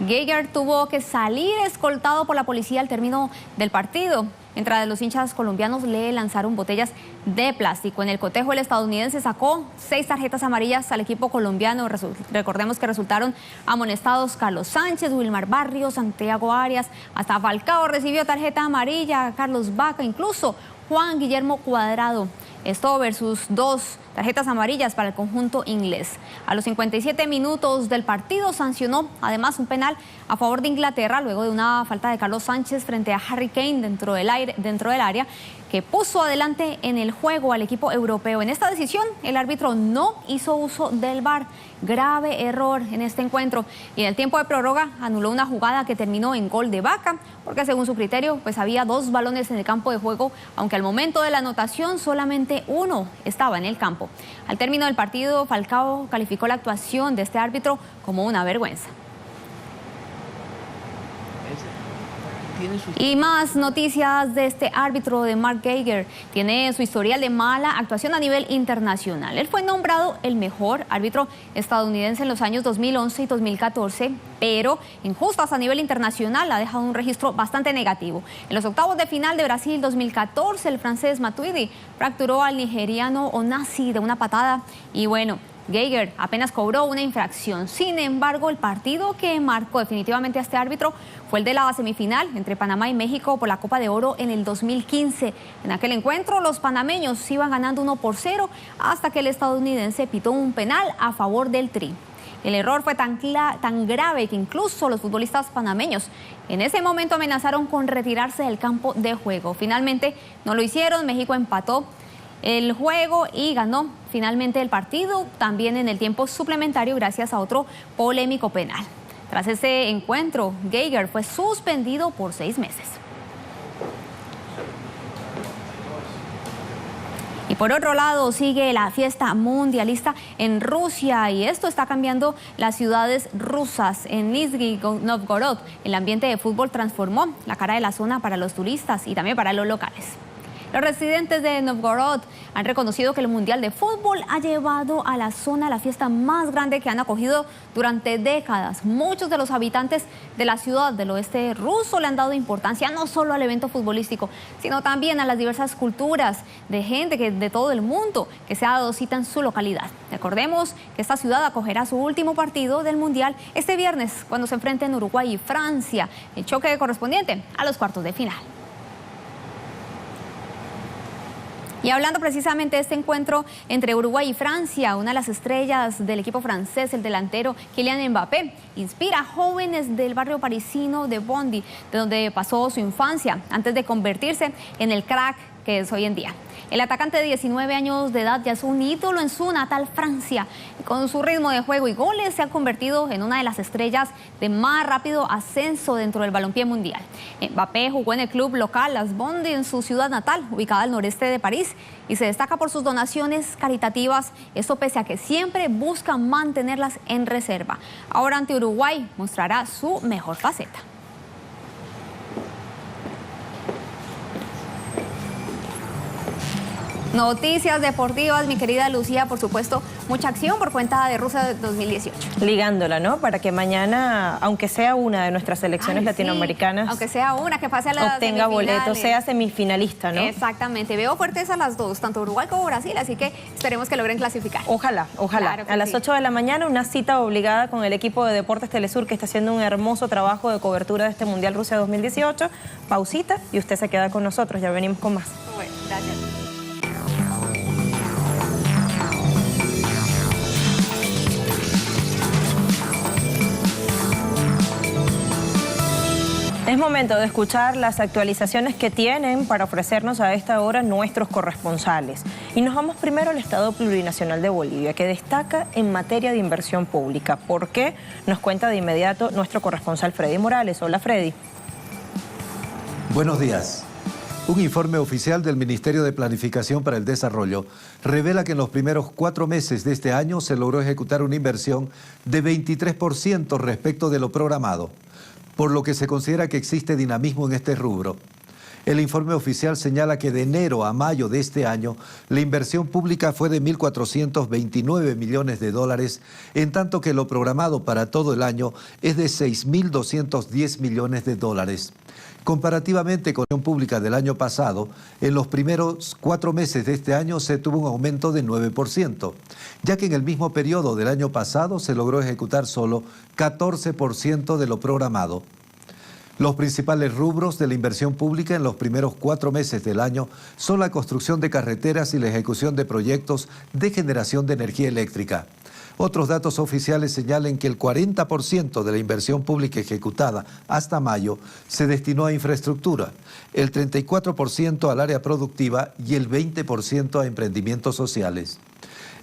Geiger tuvo que salir escoltado por la policía al término del partido, mientras los hinchas colombianos le lanzaron botellas de plástico. En el cotejo, el estadounidense sacó 6 tarjetas amarillas al equipo colombiano. Recordemos que resultaron amonestados Carlos Sánchez, Wilmar Barrios, Santiago Arias, hasta Falcao recibió tarjeta amarilla, Carlos Vaca, incluso Juan Guillermo Cuadrado. Esto versus 2 tarjetas amarillas para el conjunto inglés. A los 57 minutos del partido sancionó además un penal a favor de Inglaterra luego de una falta de Carlos Sánchez frente a Harry Kane dentro del área que puso adelante en el juego al equipo europeo. En esta decisión, el árbitro no hizo uso del VAR. Grave error en este encuentro. Y en el tiempo de prórroga anuló una jugada que terminó en gol de Vaca, porque según su criterio, pues había 2 balones en el campo de juego, aunque al momento de la anotación solamente uno estaba en el campo. Al término del partido, Falcao calificó la actuación de este árbitro como una vergüenza. Y más noticias de este árbitro de Mark Geiger. Tiene su historial de mala actuación a nivel internacional. Él fue nombrado el mejor árbitro estadounidense en los años 2011 y 2014, pero en justas a nivel internacional ha dejado un registro bastante negativo. En los octavos de final de Brasil 2014, el francés Matuidi fracturó al nigeriano Onasi de una patada y bueno, Geiger apenas cobró una infracción. Sin embargo, el partido que marcó definitivamente a este árbitro fue el de la semifinal entre Panamá y México por la Copa de Oro en el 2015. En aquel encuentro, los panameños iban ganando 1-0 hasta que el estadounidense pitó un penal a favor del Tri. El error fue tan grave que incluso los futbolistas panameños en ese momento amenazaron con retirarse del campo de juego. Finalmente no lo hicieron, México empató el juego y ganó finalmente el partido, también en el tiempo suplementario gracias a otro polémico penal. Tras ese encuentro, Geiger fue suspendido por 6 meses. Y por otro lado, sigue la fiesta mundialista en Rusia y esto está cambiando las ciudades rusas. En Nizhny Novgorod, el ambiente de fútbol transformó la cara de la zona para los turistas y también para los locales. Los residentes de Novgorod han reconocido que el Mundial de Fútbol ha llevado a la zona la fiesta más grande que han acogido durante décadas. Muchos de los habitantes de la ciudad del oeste ruso le han dado importancia no solo al evento futbolístico, sino también a las diversas culturas de gente de todo el mundo que se ha dado cita en su localidad. Recordemos que esta ciudad acogerá su último partido del Mundial este viernes cuando se enfrenten Uruguay y Francia, el choque correspondiente a los cuartos de final. Y hablando precisamente de este encuentro entre Uruguay y Francia, una de las estrellas del equipo francés, el delantero Kylian Mbappé, inspira a jóvenes del barrio parisino de Bondy, de donde pasó su infancia, antes de convertirse en el crack que es hoy en día. El atacante de 19 años de edad ya es un ídolo en su natal Francia. Con su ritmo de juego y goles se ha convertido en una de las estrellas de más rápido ascenso dentro del balompié mundial. Mbappé jugó en el club local Las Bondy en su ciudad natal, ubicada al noreste de París, y se destaca por sus donaciones caritativas, esto pese a que siempre busca mantenerlas en reserva. Ahora ante Uruguay mostrará su mejor faceta. Noticias deportivas, mi querida Lucía, por supuesto, mucha acción por cuenta de Rusia 2018. Ligándola, ¿no? Para que mañana, aunque sea una de nuestras selecciones latinoamericanas, sí, aunque sea una que pase a las obtenga boleto, sea semifinalista, ¿no? Exactamente, veo fuertes a las dos, tanto Uruguay como Brasil, así que esperemos que logren clasificar. Ojalá, ojalá. Claro a las 8 de la mañana, una cita obligada con el equipo de Deportes Telesur, que está haciendo un hermoso trabajo de cobertura de este Mundial Rusia 2018. Pausita y usted se queda con nosotros, ya venimos con más. Bueno, gracias. Es momento de escuchar las actualizaciones que tienen para ofrecernos a esta hora nuestros corresponsales. Y nos vamos primero al Estado Plurinacional de Bolivia, que destaca en materia de inversión pública. ¿Por qué? Nos cuenta de inmediato nuestro corresponsal Freddy Morales. Hola, Freddy. Buenos días. Un informe oficial del Ministerio de Planificación para el Desarrollo revela que en los primeros 4 meses de este año se logró ejecutar una inversión de 23% respecto de lo programado, por lo que se considera que existe dinamismo en este rubro. El informe oficial señala que de enero a mayo de este año, la inversión pública fue de 1.429 millones de dólares, en tanto que lo programado para todo el año es de 6.210 millones de dólares. Comparativamente con la inversión pública del año pasado, en los primeros 4 meses de este año se tuvo un aumento de 9%, ya que en el mismo periodo del año pasado se logró ejecutar solo 14% de lo programado. Los principales rubros de la inversión pública en los primeros 4 meses del año son la construcción de carreteras y la ejecución de proyectos de generación de energía eléctrica. Otros datos oficiales señalan que el 40% de la inversión pública ejecutada hasta mayo se destinó a infraestructura, el 34% al área productiva y el 20% a emprendimientos sociales.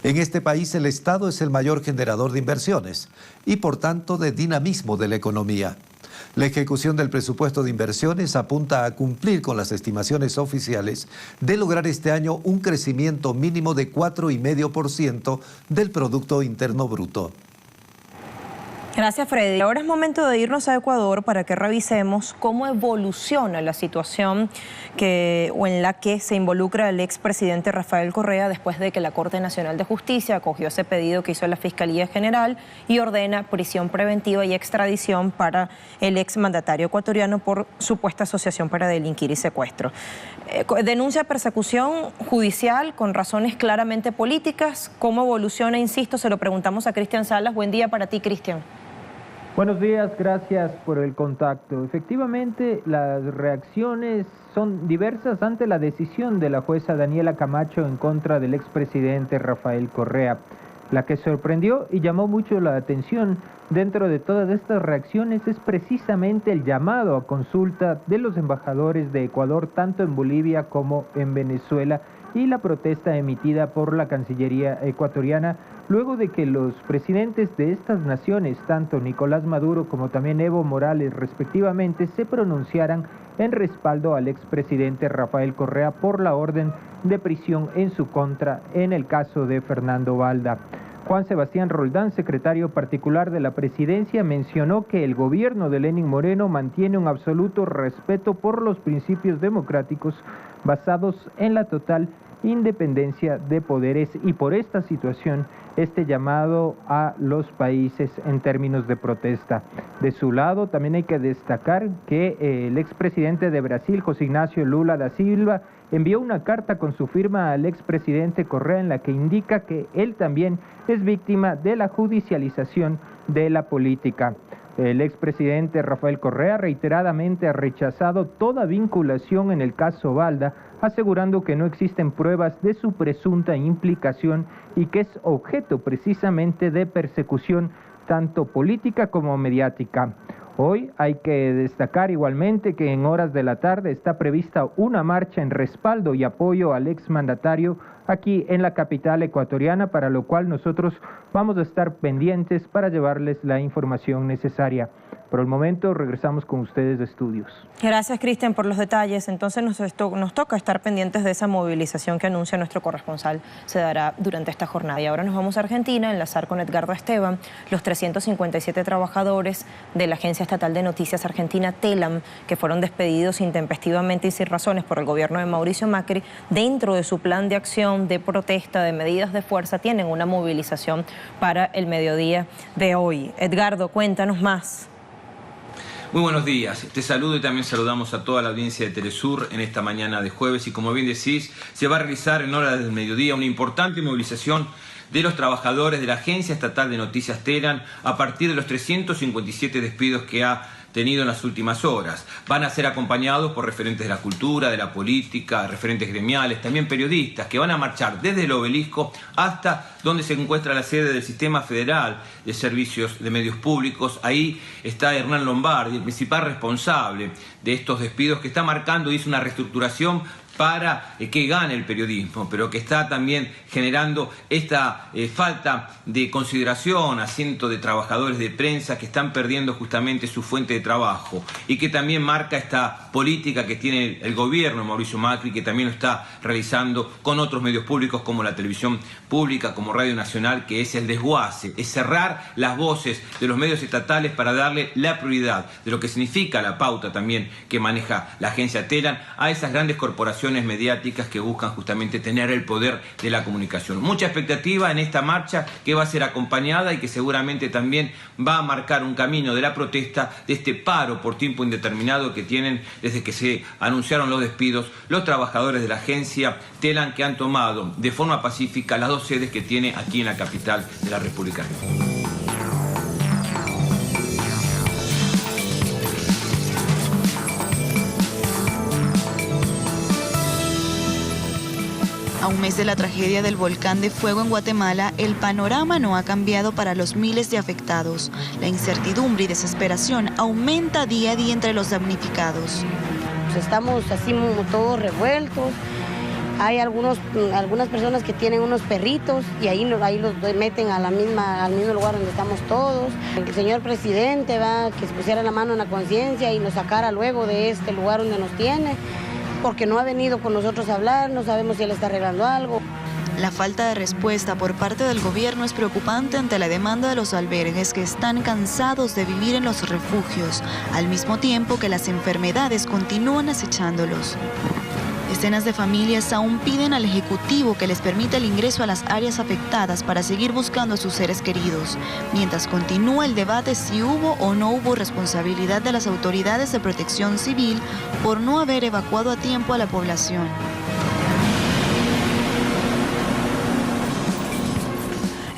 En este país el Estado es el mayor generador de inversiones y por tanto de dinamismo de la economía. La ejecución del presupuesto de inversiones apunta a cumplir con las estimaciones oficiales de lograr este año un crecimiento mínimo de 4,5% del Producto Interno Bruto. Gracias, Freddy. Ahora es momento de irnos a Ecuador para que revisemos cómo evoluciona la situación en la que se involucra el expresidente Rafael Correa después de que la Corte Nacional de Justicia acogió ese pedido que hizo la Fiscalía General y ordena prisión preventiva y extradición para el exmandatario ecuatoriano por supuesta asociación para delinquir y secuestro. Denuncia persecución judicial con razones claramente políticas. ¿Cómo evoluciona? Insisto, se lo preguntamos a Cristian Salas. Buen día para ti, Cristian. Buenos días, gracias por el contacto. Efectivamente, las reacciones son diversas ante la decisión de la jueza Daniela Camacho en contra del expresidente Rafael Correa. La que sorprendió y llamó mucho la atención dentro de todas estas reacciones es precisamente el llamado a consulta de los embajadores de Ecuador, tanto en Bolivia como en Venezuela, y la protesta emitida por la Cancillería ecuatoriana, luego de que los presidentes de estas naciones, tanto Nicolás Maduro como también Evo Morales respectivamente, se pronunciaran en respaldo al expresidente Rafael Correa por la orden de prisión en su contra en el caso de Fernando Valda. Juan Sebastián Roldán, secretario particular de la presidencia, mencionó que el gobierno de Lenín Moreno mantiene un absoluto respeto por los principios democráticos basados en la total independencia de poderes y por esta situación este llamado a los países en términos de protesta. De su lado también hay que destacar que el expresidente de Brasil, José Ignacio Lula da Silva, envió una carta con su firma al expresidente Correa en la que indica que él también es víctima de la judicialización de la política. El expresidente Rafael Correa reiteradamente ha rechazado toda vinculación en el caso Valda, asegurando que no existen pruebas de su presunta implicación y que es objeto precisamente de persecución tanto política como mediática. Hoy hay que destacar igualmente que en horas de la tarde está prevista una marcha en respaldo y apoyo al exmandatario aquí en la capital ecuatoriana, para lo cual nosotros vamos a estar pendientes para llevarles la información necesaria. Por el momento regresamos con ustedes de estudios. Gracias, Cristian, por los detalles. Entonces nos toca estar pendientes de esa movilización que anuncia nuestro corresponsal se dará durante esta jornada. Y ahora nos vamos a Argentina, a enlazar con Edgardo Esteban. Los 357 trabajadores de la Agencia Estatal de Noticias Argentina, TELAM, que fueron despedidos intempestivamente y sin razones por el gobierno de Mauricio Macri, dentro de su plan de acción, de protesta, de medidas de fuerza, tienen una movilización para el mediodía de hoy. Edgardo, cuéntanos más. Muy buenos días, te saludo y también saludamos a toda la audiencia de Telesur en esta mañana de jueves y como bien decís, se va a realizar en horas del mediodía una importante movilización de los trabajadores de la Agencia Estatal de Noticias TELAM a partir de los 357 despidos que ha tenido en las últimas horas. Van a ser acompañados por referentes de la cultura, de la política, referentes gremiales, también periodistas, que van a marchar desde el Obelisco hasta donde se encuentra la sede del Sistema Federal de Servicios de Medios Públicos. Ahí está Hernán Lombardi, el principal responsable de estos despidos, que está marcando, dice, una reestructuración para que gane el periodismo, pero que está también generando esta falta de consideración a cientos de trabajadores de prensa que están perdiendo justamente su fuente de trabajo y que también marca esta política que tiene el gobierno de Mauricio Macri, que también lo está realizando con otros medios públicos como la televisión pública, como Radio Nacional, que es el desguace, es cerrar las voces de los medios estatales para darle la prioridad de lo que significa la pauta también que maneja la agencia TELAM a esas grandes corporaciones mediáticas que buscan justamente tener el poder de la comunicación. Mucha expectativa en esta marcha que va a ser acompañada y que seguramente también va a marcar un camino de la protesta de este paro por tiempo indeterminado que tienen desde que se anunciaron los despidos los trabajadores de la agencia TELAM, que han tomado de forma pacífica las dos sedes que tiene aquí en la capital de la República Argentina. un mes de la tragedia del volcán de fuego en Guatemala, el panorama no ha cambiado para los miles de afectados. La incertidumbre y desesperación aumenta día a día entre los damnificados. Pues estamos así todos revueltos. Hay algunas personas que tienen unos perritos y ahí los meten al mismo lugar donde estamos todos. El señor presidente que se pusiera la mano en la conciencia y nos sacara luego de este lugar donde nos tiene, porque no ha venido con nosotros a hablar, no sabemos si él está arreglando algo. La falta de respuesta por parte del gobierno es preocupante ante la demanda de los albergues que están cansados de vivir en los refugios, al mismo tiempo que las enfermedades continúan acechándolos. Decenas de familias aún piden al Ejecutivo que les permita el ingreso a las áreas afectadas para seguir buscando a sus seres queridos, mientras continúa el debate si hubo o no hubo responsabilidad de las autoridades de protección civil por no haber evacuado a tiempo a la población.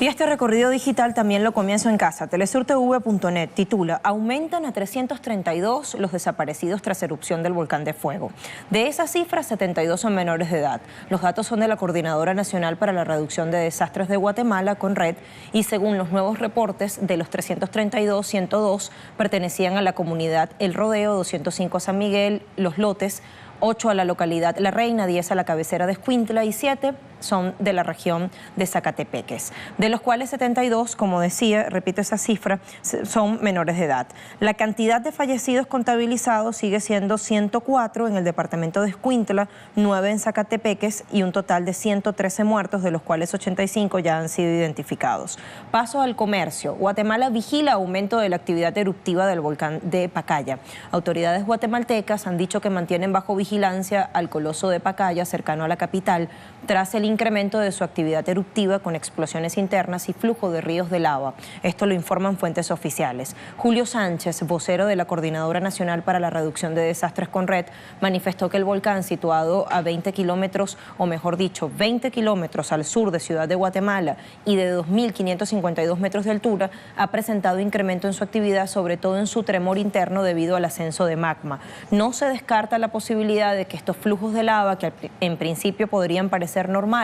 Y este recorrido digital también lo comienzo en casa. TelesurTV.net titula: aumentan a 332 los desaparecidos tras erupción del volcán de fuego. De esas cifras, 72 son menores de edad. Los datos son de la Coordinadora Nacional para la Reducción de Desastres de Guatemala, CONRED, y según los nuevos reportes, de los 332, 102 pertenecían a la comunidad El Rodeo, 205 a San Miguel, Los Lotes, 8 a la localidad La Reina, 10 a la cabecera de Escuintla y 7 son de la región de Zacatepeques, de los cuales 72, como decía, repito esa cifra, son menores de edad. La cantidad de fallecidos contabilizados sigue siendo 104 en el departamento de Escuintla, 9 en Zacatepeques y un total de 113 muertos, de los cuales 85 ya han sido identificados. Paso al comercio. Guatemala vigila aumento de la actividad eruptiva del volcán de Pacaya. Autoridades guatemaltecas han dicho que mantienen bajo vigilancia al coloso de Pacaya, cercano a la capital, tras el incremento de su actividad eruptiva con explosiones internas y flujo de ríos de lava. Esto lo informan fuentes oficiales. Julio Sánchez, vocero de la Coordinadora Nacional para la Reducción de Desastres CONRED, manifestó que el volcán, situado a 20 kilómetros, o mejor dicho, 20 kilómetros al sur de Ciudad de Guatemala y de 2.552 metros de altura, ha presentado incremento en su actividad, sobre todo en su tremor interno debido al ascenso de magma. No se descarta la posibilidad de que estos flujos de lava, que en principio podrían parecer normales,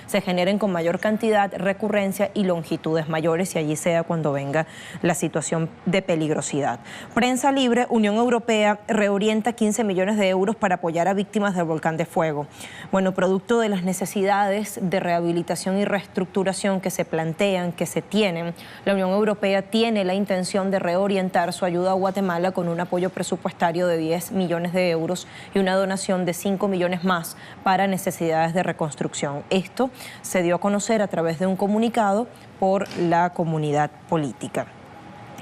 se generen con mayor cantidad, recurrencia y longitudes mayores, y allí sea cuando venga la situación de peligrosidad. Prensa Libre: Unión Europea reorienta 15 millones de euros para apoyar a víctimas del volcán de fuego. Bueno, producto de las necesidades de rehabilitación y reestructuración que se plantean, que se tienen, la Unión Europea tiene la intención de reorientar su ayuda a Guatemala con un apoyo presupuestario de 10 millones de euros y una donación de 5 millones más para necesidades de reconstrucción. Esto se dio a conocer a través de un comunicado por la comunidad política.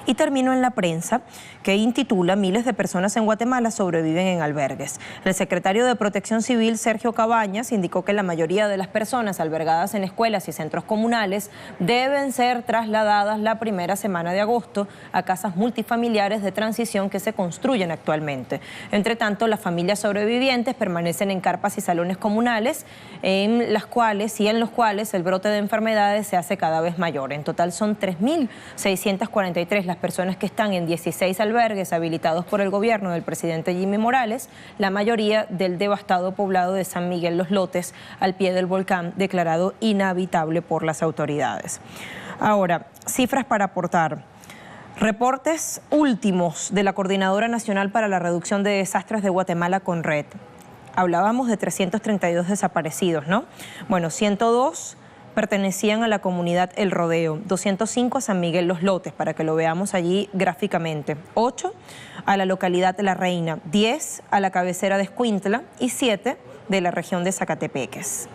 Y termino en la prensa, que intitula: miles de personas en Guatemala sobreviven en albergues. El secretario de Protección Civil, Sergio Cabañas, indicó que la mayoría de las personas albergadas en escuelas y centros comunales deben ser trasladadas la primera semana de agosto a casas multifamiliares de transición que se construyen actualmente. Entre tanto, las familias sobrevivientes permanecen en carpas y salones comunales, en los cuales el brote de enfermedades se hace cada vez mayor. En total son 3.643 las personas que están en 16 albergues habilitados por el gobierno del presidente Jimmy Morales, la mayoría del devastado poblado de San Miguel Los Lotes, al pie del volcán, declarado inhabitable por las autoridades. Ahora, cifras para aportar. Reportes últimos de la Coordinadora Nacional para la Reducción de Desastres de Guatemala, CONRED. Hablábamos de 332 desaparecidos, ¿no? Bueno, 102 pertenecían a la comunidad El Rodeo, 205 a San Miguel Los Lotes, para que lo veamos allí gráficamente, 8 a la localidad La Reina, 10 a la cabecera de Escuintla y 7 de la región de Zacatepeques.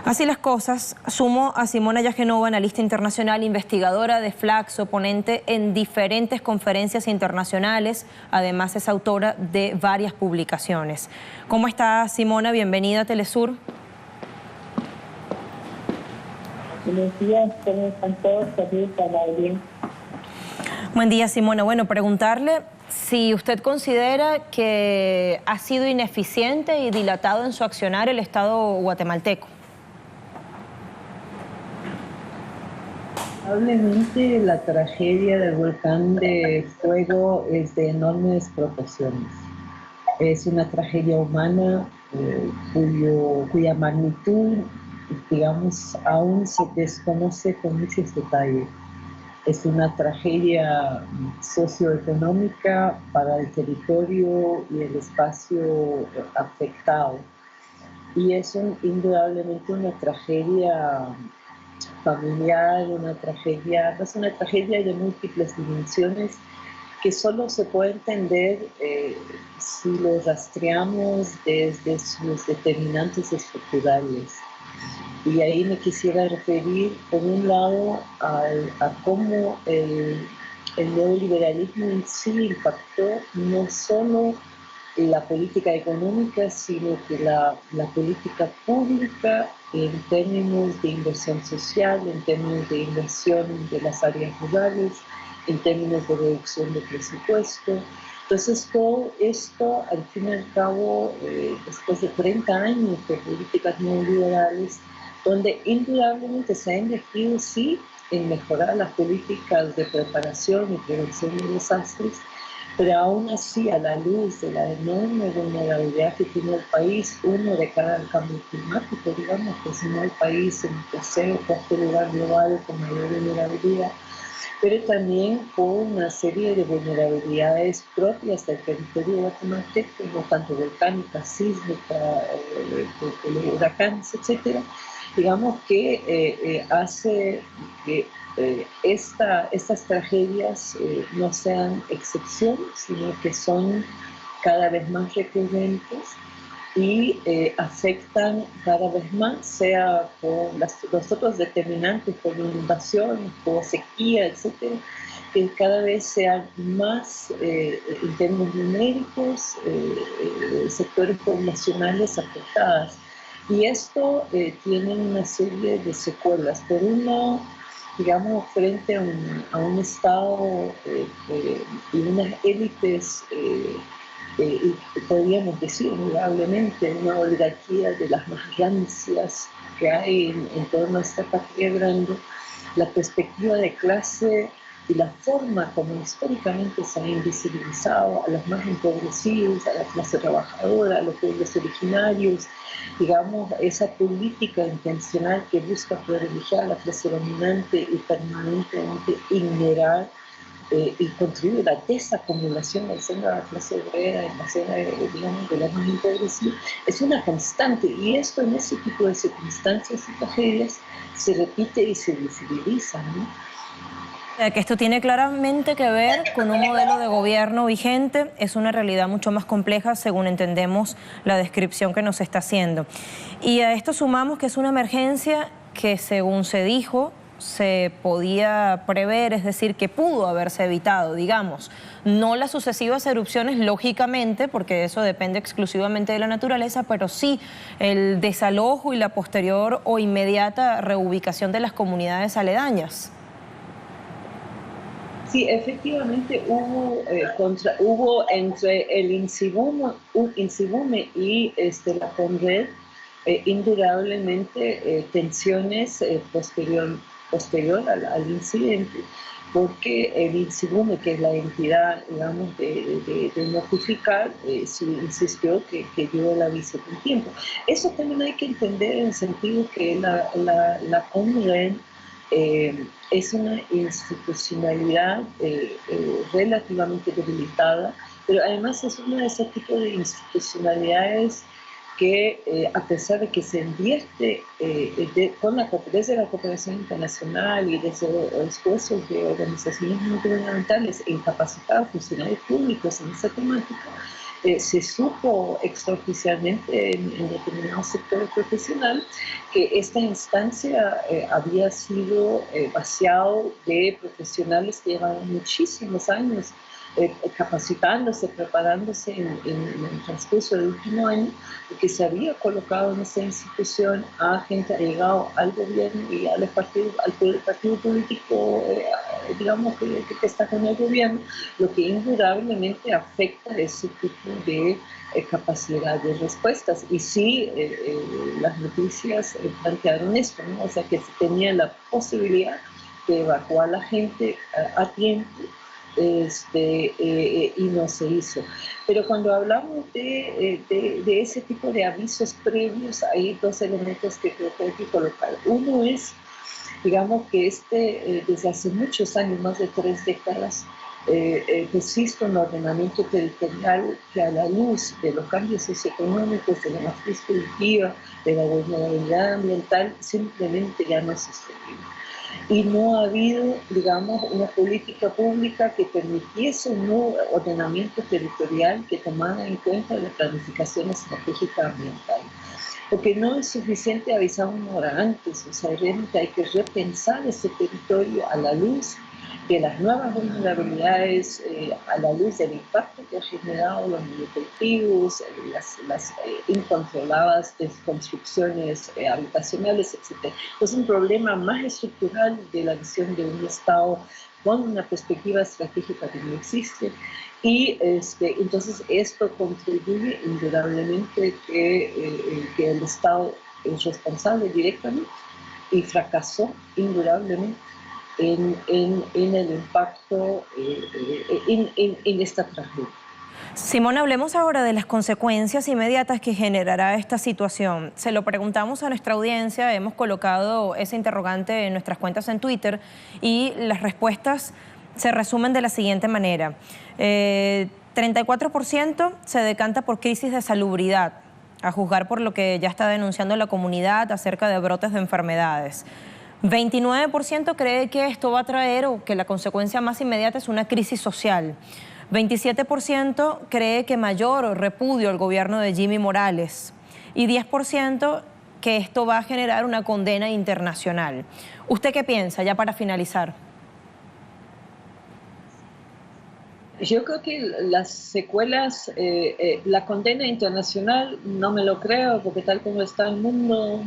Así las cosas, sumo a Simona Yagenova, analista internacional, investigadora de Flaxo, ponente en diferentes conferencias internacionales, además es autora de varias publicaciones. ¿Cómo está, Simona? Bienvenida a Telesur. Buenos días, ¿cómo están todos? Saludos a la audiencia. Buen día, Simona. Bueno, preguntarle si usted considera que ha sido ineficiente y dilatado en su accionar el Estado guatemalteco. Probablemente la tragedia del volcán de fuego es de enormes proporciones. Es una tragedia humana cuya magnitud, digamos, aún se desconoce con muchos detalles. Es una tragedia socioeconómica para el territorio y el espacio afectado. Y es indudablemente una tragedia familiar, es una tragedia de múltiples dimensiones que solo se puede entender si lo rastreamos desde sus determinantes estructurales. Y ahí me quisiera referir, por un lado, a cómo el neoliberalismo en sí impactó no solo la política económica, sino que la política pública en términos de inversión social, en términos de inversión de las áreas rurales, en términos de reducción de presupuesto. Entonces todo esto, al fin y al cabo, después de 30 años de políticas neoliberales, donde indudablemente se ha invertido, sí, en mejorar las políticas de preparación y prevención de desastres, pero aún así, a la luz de la enorme vulnerabilidad que tiene el país, uno de cara al cambio climático, digamos, que si no el país en tercer o cuarto lugar global con mayor vulnerabilidad, pero también por una serie de vulnerabilidades propias del territorio guatemalteco, no tanto volcánica, sísmica, de huracanes, etc., digamos que hace que estas tragedias no sean excepción, sino que son cada vez más recurrentes y afectan cada vez más, sea por los otros determinantes, por inundaciones, por sequía, etcétera, que cada vez sean más, en términos numéricos, sectores poblacionales afectadas. Y esto tiene una serie de secuelas. Por un lado, digamos, frente a un Estado y unas élites, podríamos decir, indudablemente, una oligarquía de las más rancias que hay en toda nuestra patria grande, la perspectiva de clase y la forma como históricamente se ha invisibilizado a los más empobrecidos, a la clase trabajadora, a los pueblos originarios, digamos, esa política intencional que busca privilegiar a la clase dominante y permanentemente ignorar y contribuir a la desacumulación del seno de la clase obrera, en la seno, digamos, de las más empobrecidas, es una constante. Y esto en ese tipo de circunstancias y tragedias se repite y se visibiliza, ¿no? Que esto tiene claramente que ver con un modelo de gobierno vigente, es una realidad mucho más compleja según entendemos la descripción que nos está haciendo. Y a esto sumamos que es una emergencia que, según se dijo, se podía prever, es decir, que pudo haberse evitado, digamos, no las sucesivas erupciones, lógicamente, porque eso depende exclusivamente de la naturaleza, pero sí el desalojo y la posterior o inmediata reubicación de las comunidades aledañas. Sí, efectivamente hubo entre el INSIBUME y la CONRED indudablemente tensiones posterior al incidente, porque el INSIBUME, que es la entidad, digamos, de notificar, insistió que dio el aviso con tiempo. Eso también hay que entender en el sentido que la CONRED es una institucionalidad relativamente debilitada, pero además es uno de esos tipos de institucionalidades que a pesar de que se invierte desde la cooperación internacional y desde esfuerzos de organizaciones no gubernamentales en capacitar a funcionarios públicos en esa temática, se supo extraoficialmente en determinados sectores profesionales que esta instancia había sido vaciado de profesionales que llevaban muchísimos años capacitándose, preparándose en el transcurso del último año, porque se había colocado en esa institución a gente allegado al gobierno y al partido político, digamos, que está con el gobierno, lo que indudablemente afecta ese tipo de capacidad de respuestas. Y sí, las noticias plantearon esto, ¿no? O sea, que se tenía la posibilidad de evacuar a la gente a tiempo, y no se hizo. Pero cuando hablamos de ese tipo de avisos previos, hay dos elementos que creo que hay que colocar. Uno es, digamos, que desde hace muchos años, más de 3 décadas, existe un ordenamiento territorial que, a la luz de los cambios socioeconómicos, de la matriz productiva, de la vulnerabilidad ambiental, simplemente ya no es sostenible. Y no ha habido, digamos, una política pública que permitiese un nuevo ordenamiento territorial que tomara en cuenta la planificación estratégica ambiental. Porque no es suficiente avisar una hora antes, o sea, realmente hay que repensar ese territorio a la luz de las nuevas vulnerabilidades, a la luz del impacto que ha generado los monocultivos, las incontroladas construcciones habitacionales, etc. Es un problema más estructural de la visión de un Estado con una perspectiva estratégica que no existe. Y entonces esto contribuye indudablemente que el Estado es responsable directamente y fracasó indudablemente en el impacto en esta tragedia. Simón, hablemos ahora de las consecuencias inmediatas que generará esta situación. Se lo preguntamos a nuestra audiencia, hemos colocado ese interrogante en nuestras cuentas en Twitter y las respuestas se resumen de la siguiente manera. 34% se decanta por crisis de salubridad, a juzgar por lo que ya está denunciando la comunidad acerca de brotes de enfermedades. 29% cree que esto va a traer o que la consecuencia más inmediata es una crisis social. 27% cree que mayor repudio al gobierno de Jimmy Morales. Y 10% que esto va a generar una condena internacional. ¿Usted qué piensa, ya para finalizar? Yo creo que las secuelas, la condena internacional no me lo creo, porque tal como está el mundo...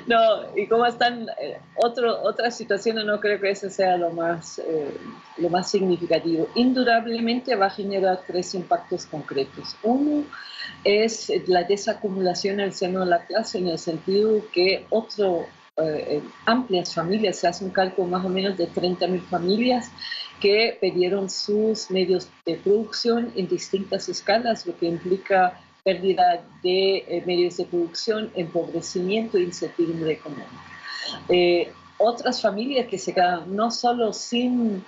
No, y como están otras situaciones, no creo que ese sea lo más significativo. Indudablemente va a generar 3 impactos concretos. Uno es la desacumulación en el seno de la clase, en el sentido que amplias familias, se hace un cálculo más o menos de 30.000 familias que perdieron sus medios de producción en distintas escalas, lo que implica pérdida de medios de producción, empobrecimiento e incertidumbre económica. Otras familias que se quedan no solo sin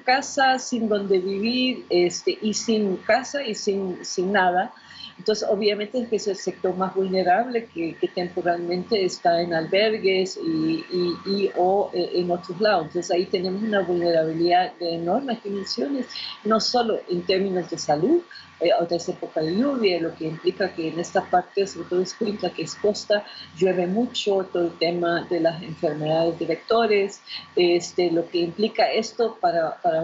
casa, sin donde vivir, y sin casa y sin nada. Entonces, obviamente, es el sector más vulnerable que temporalmente está en albergues o en otros lados. Entonces, ahí tenemos una vulnerabilidad de enormes dimensiones, no solo en términos de salud, otra época de lluvia, lo que implica que en esta parte, sobre todo Escuintla, que es costa, llueve mucho, todo el tema de las enfermedades de vectores, lo que implica esto para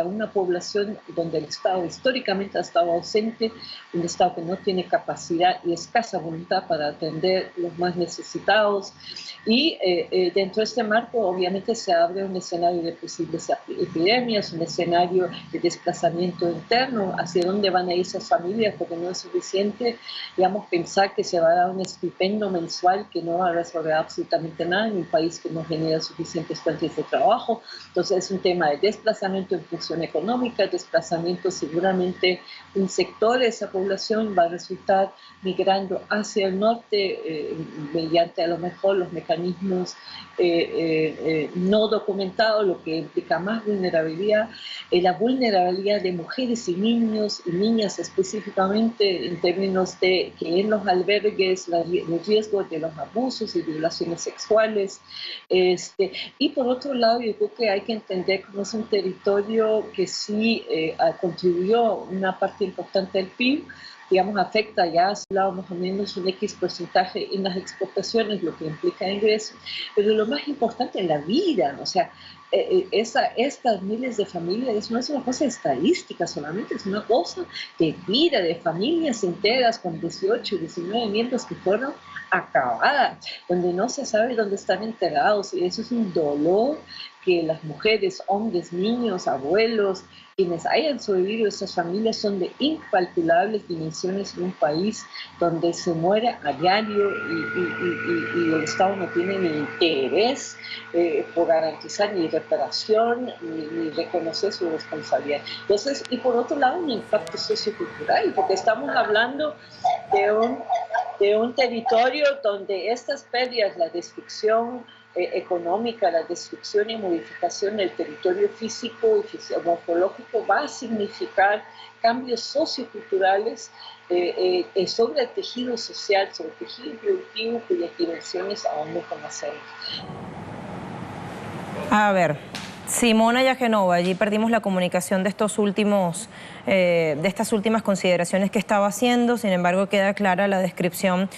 una población donde el Estado históricamente ha estado ausente, un Estado que no tiene capacidad y escasa voluntad para atender los más necesitados. Y dentro de este marco, obviamente, se abre un escenario de posibles epidemias, un escenario de desplazamiento interno, hacia dónde van a ir esas familias, porque no es suficiente, pensar que se va a dar un estipendio mensual que no va a resolver absolutamente nada en un país que no genera suficientes fuentes de trabajo. Entonces es un tema de desplazamiento en función económica, desplazamiento seguramente un sector de esa población va a resultar migrando hacia el norte mediante a lo mejor los mecanismos no documentados, lo que implica más vulnerabilidad, la vulnerabilidad de mujeres y niños y niñas específicamente en términos de que en los albergues los riesgos de los abusos y violaciones sexuales. Y por otro lado, yo creo que hay que entender cómo es un territorio que sí contribuyó una parte importante del PIB, afecta ya a su lado más o menos un X porcentaje en las exportaciones, lo que implica ingresos, pero lo más importante es la vida, o sea, estas miles de familias no es una cosa estadística solamente, es una cosa de vida, de familias enteras con 18, 19 miembros que fueron acabadas, donde no se sabe dónde están enterrados, y eso es un dolor que las mujeres, hombres, niños, abuelos, quienes hayan sobrevivido a esas familias son de incalculables dimensiones en un país donde se muere a diario y el Estado no tiene ni interés por garantizar ni reparación ni reconocer su responsabilidad. Entonces, y por otro lado, un impacto sociocultural, porque estamos hablando de un territorio donde estas pérdidas, la destrucción económica, la destrucción y modificación del territorio físico y morfológico va a significar cambios socioculturales sobre el tejido social, sobre el tejido productivo, cuyas dimensiones aún no conocemos. A ver, Simona Yagenova, allí perdimos la comunicación de estas últimas consideraciones que estaba haciendo, sin embargo queda clara la descripción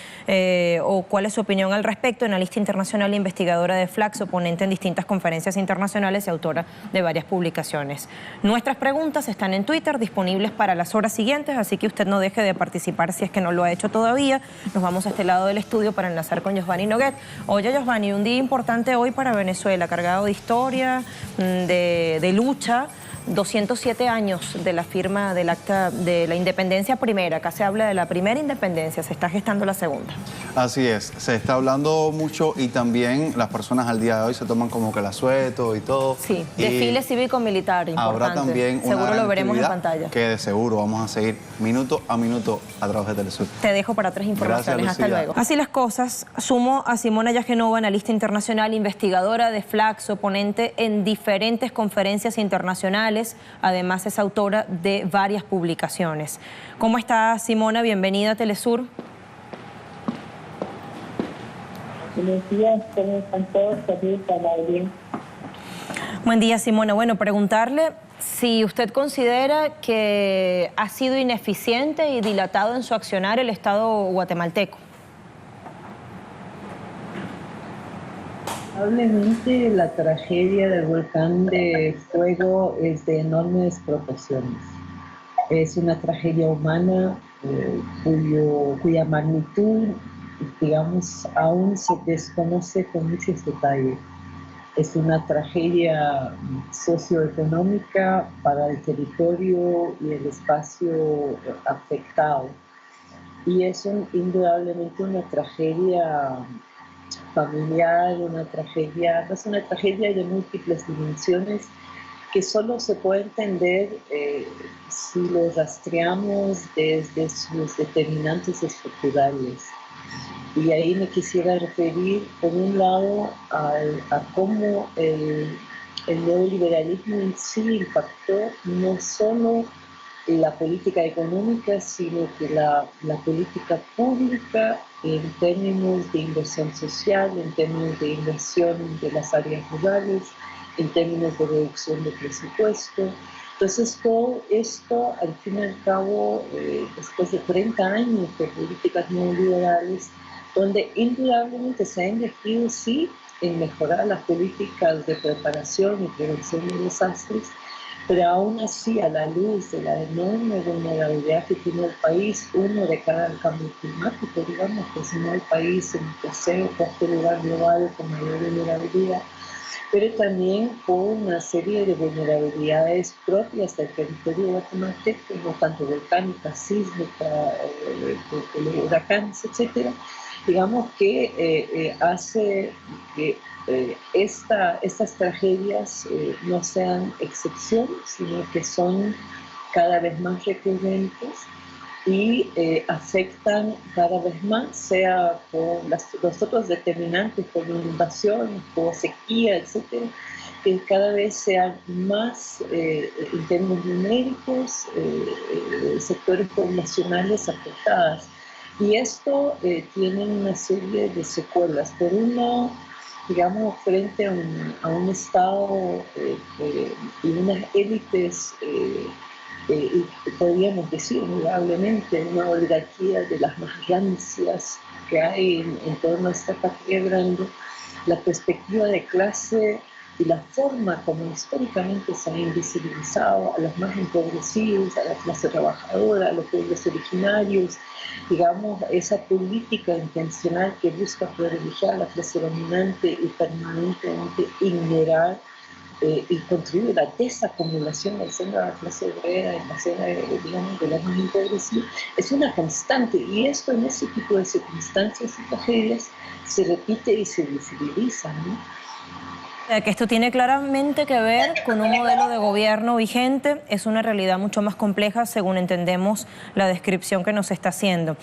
o cuál es su opinión al respecto, analista internacional e investigadora de Flaxo, ponente en distintas conferencias internacionales y autora de varias publicaciones. Nuestras preguntas están en Twitter, disponibles para las horas siguientes, así que usted no deje de participar si es que no lo ha hecho todavía. Nos vamos a este lado del estudio para enlazar con Josvany Noguet. Oye, Josvany, un día importante hoy para Venezuela, cargado de historia, de lucha. 207 años de la firma del acta de la independencia primera. Acá se habla de la primera independencia, se está gestando la segunda. Así es, se está hablando mucho y también las personas al día de hoy se toman como que el asueto y todo. Sí, desfile cívico-militar importante. Habrá también una seguro lo veremos en pantalla. Que de seguro vamos a seguir minuto a minuto a través de Telesur. Te dejo para otras informaciones. Gracias, hasta luego. Así las cosas, sumo a Simona Yagenova, analista internacional, investigadora de Flaxo, ponente en diferentes conferencias internacionales. Además es autora de varias publicaciones. ¿Cómo estás, Simona? Bienvenida a Telesur. Buenos días, ¿cómo están todos? Saludos a la audiencia. Buen día, Simona. Bueno, preguntarle si usted considera que ha sido ineficiente y dilatado en su accionar el Estado guatemalteco. Probablemente la tragedia del volcán de fuego es de enormes proporciones. Es una tragedia humana cuya magnitud, digamos, aún se desconoce con muchos detalles. Es una tragedia socioeconómica para el territorio y el espacio afectado. Y es indudablemente una tragedia familiar, es una tragedia de múltiples dimensiones que solo se puede entender si lo rastreamos desde sus determinantes estructurales. Y ahí me quisiera referir, por un lado, a cómo el neoliberalismo en sí impactó no solo la política económica, sino que la política pública en términos de inversión social, en términos de inversión de las áreas rurales, en términos de reducción de presupuesto. Entonces todo esto, al fin y al cabo, después de 30 años de políticas neoliberales, donde indudablemente se ha invertido, sí, en mejorar las políticas de preparación y prevención de desastres, pero aún así, a la luz de la enorme vulnerabilidad que tiene el país, uno de cara al cambio climático, digamos, que es el país en tercer o cuarto lugar global con mayor vulnerabilidad, pero también por una serie de vulnerabilidades propias del territorio guatemalteco, no tanto volcánica, sísmica, de huracanes, etcétera, digamos que hace que estas tragedias no sean excepción, sino que son cada vez más recurrentes y afectan cada vez más, sea por los otros determinantes, por inundaciones, por sequía, etcétera, que cada vez sean más, en términos numéricos, sectores poblacionales afectadas. Y esto tiene una serie de secuelas. Por un lado, digamos, frente a un Estado y unas élites, podríamos decir, indudablemente, una oligarquía de las más rancias que hay en torno a esta patria grande, la perspectiva de clase y la forma como históricamente se ha invisibilizado a los más empobrecidos, a la clase trabajadora, a los pueblos originarios, digamos, esa política intencional que busca privilegiar a la clase dominante y permanentemente ignorar y contribuye a la desacumulación del seno de la clase obrera, en la seno, digamos, de la más empobrecidos, es una constante. Y esto en ese tipo de circunstancias y tragedias se repite y se visibiliza, ¿no? Que esto tiene claramente que ver con un modelo de gobierno vigente, es una realidad mucho más compleja según entendemos la descripción que nos está haciendo.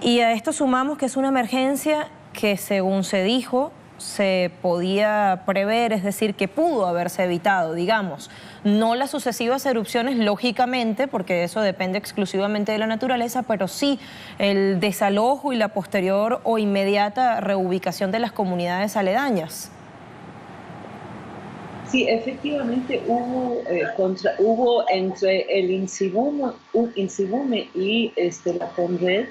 Y a esto sumamos que es una emergencia que, según se dijo, se podía prever, es decir, que pudo haberse evitado, digamos, no las sucesivas erupciones, lógicamente, porque eso depende exclusivamente de la naturaleza, pero sí el desalojo y la posterior o inmediata reubicación de las comunidades aledañas. Sí, efectivamente hubo entre el Insibume y la Conred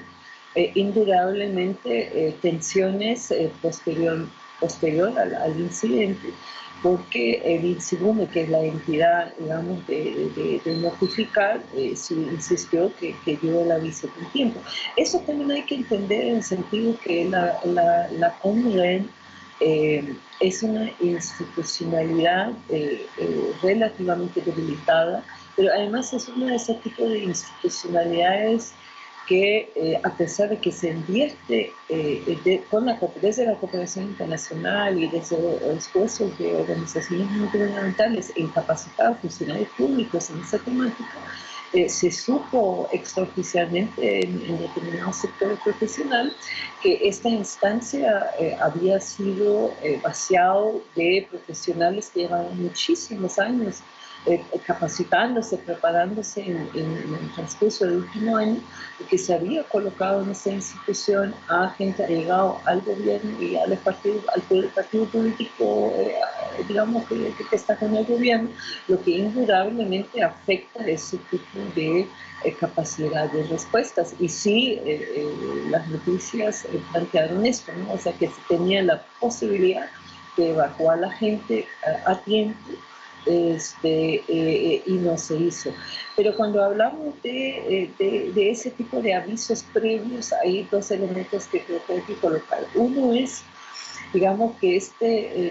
indudablemente tensiones posterior al incidente, porque el Insibume, que es la entidad, digamos, de notificar, insistió que dio el aviso con tiempo. Eso también hay que entender en el sentido que la Conred es una institucionalidad relativamente debilitada, pero además es uno de ese tipo de institucionalidades que, a pesar de que se invierte desde la cooperación internacional y desde los esfuerzos de organizaciones no gubernamentales en capacitar a funcionarios públicos en esa temática, se supo extraoficialmente en determinados sectores profesionales que esta instancia había sido vaciado de profesionales que llevaban muchísimos años capacitándose, preparándose en el transcurso del último año, y que se había colocado en esa institución a gente allegado al gobierno y al partido político, digamos, que está con el gobierno, lo que indudablemente afecta ese tipo de capacidad de respuestas. Y sí, las noticias plantearon esto, ¿no? O sea, que se tenía la posibilidad de evacuar a la gente a tiempo, y no se hizo. Pero cuando hablamos de ese tipo de avisos previos, hay dos elementos que creo que hay que colocar. Uno es, digamos, que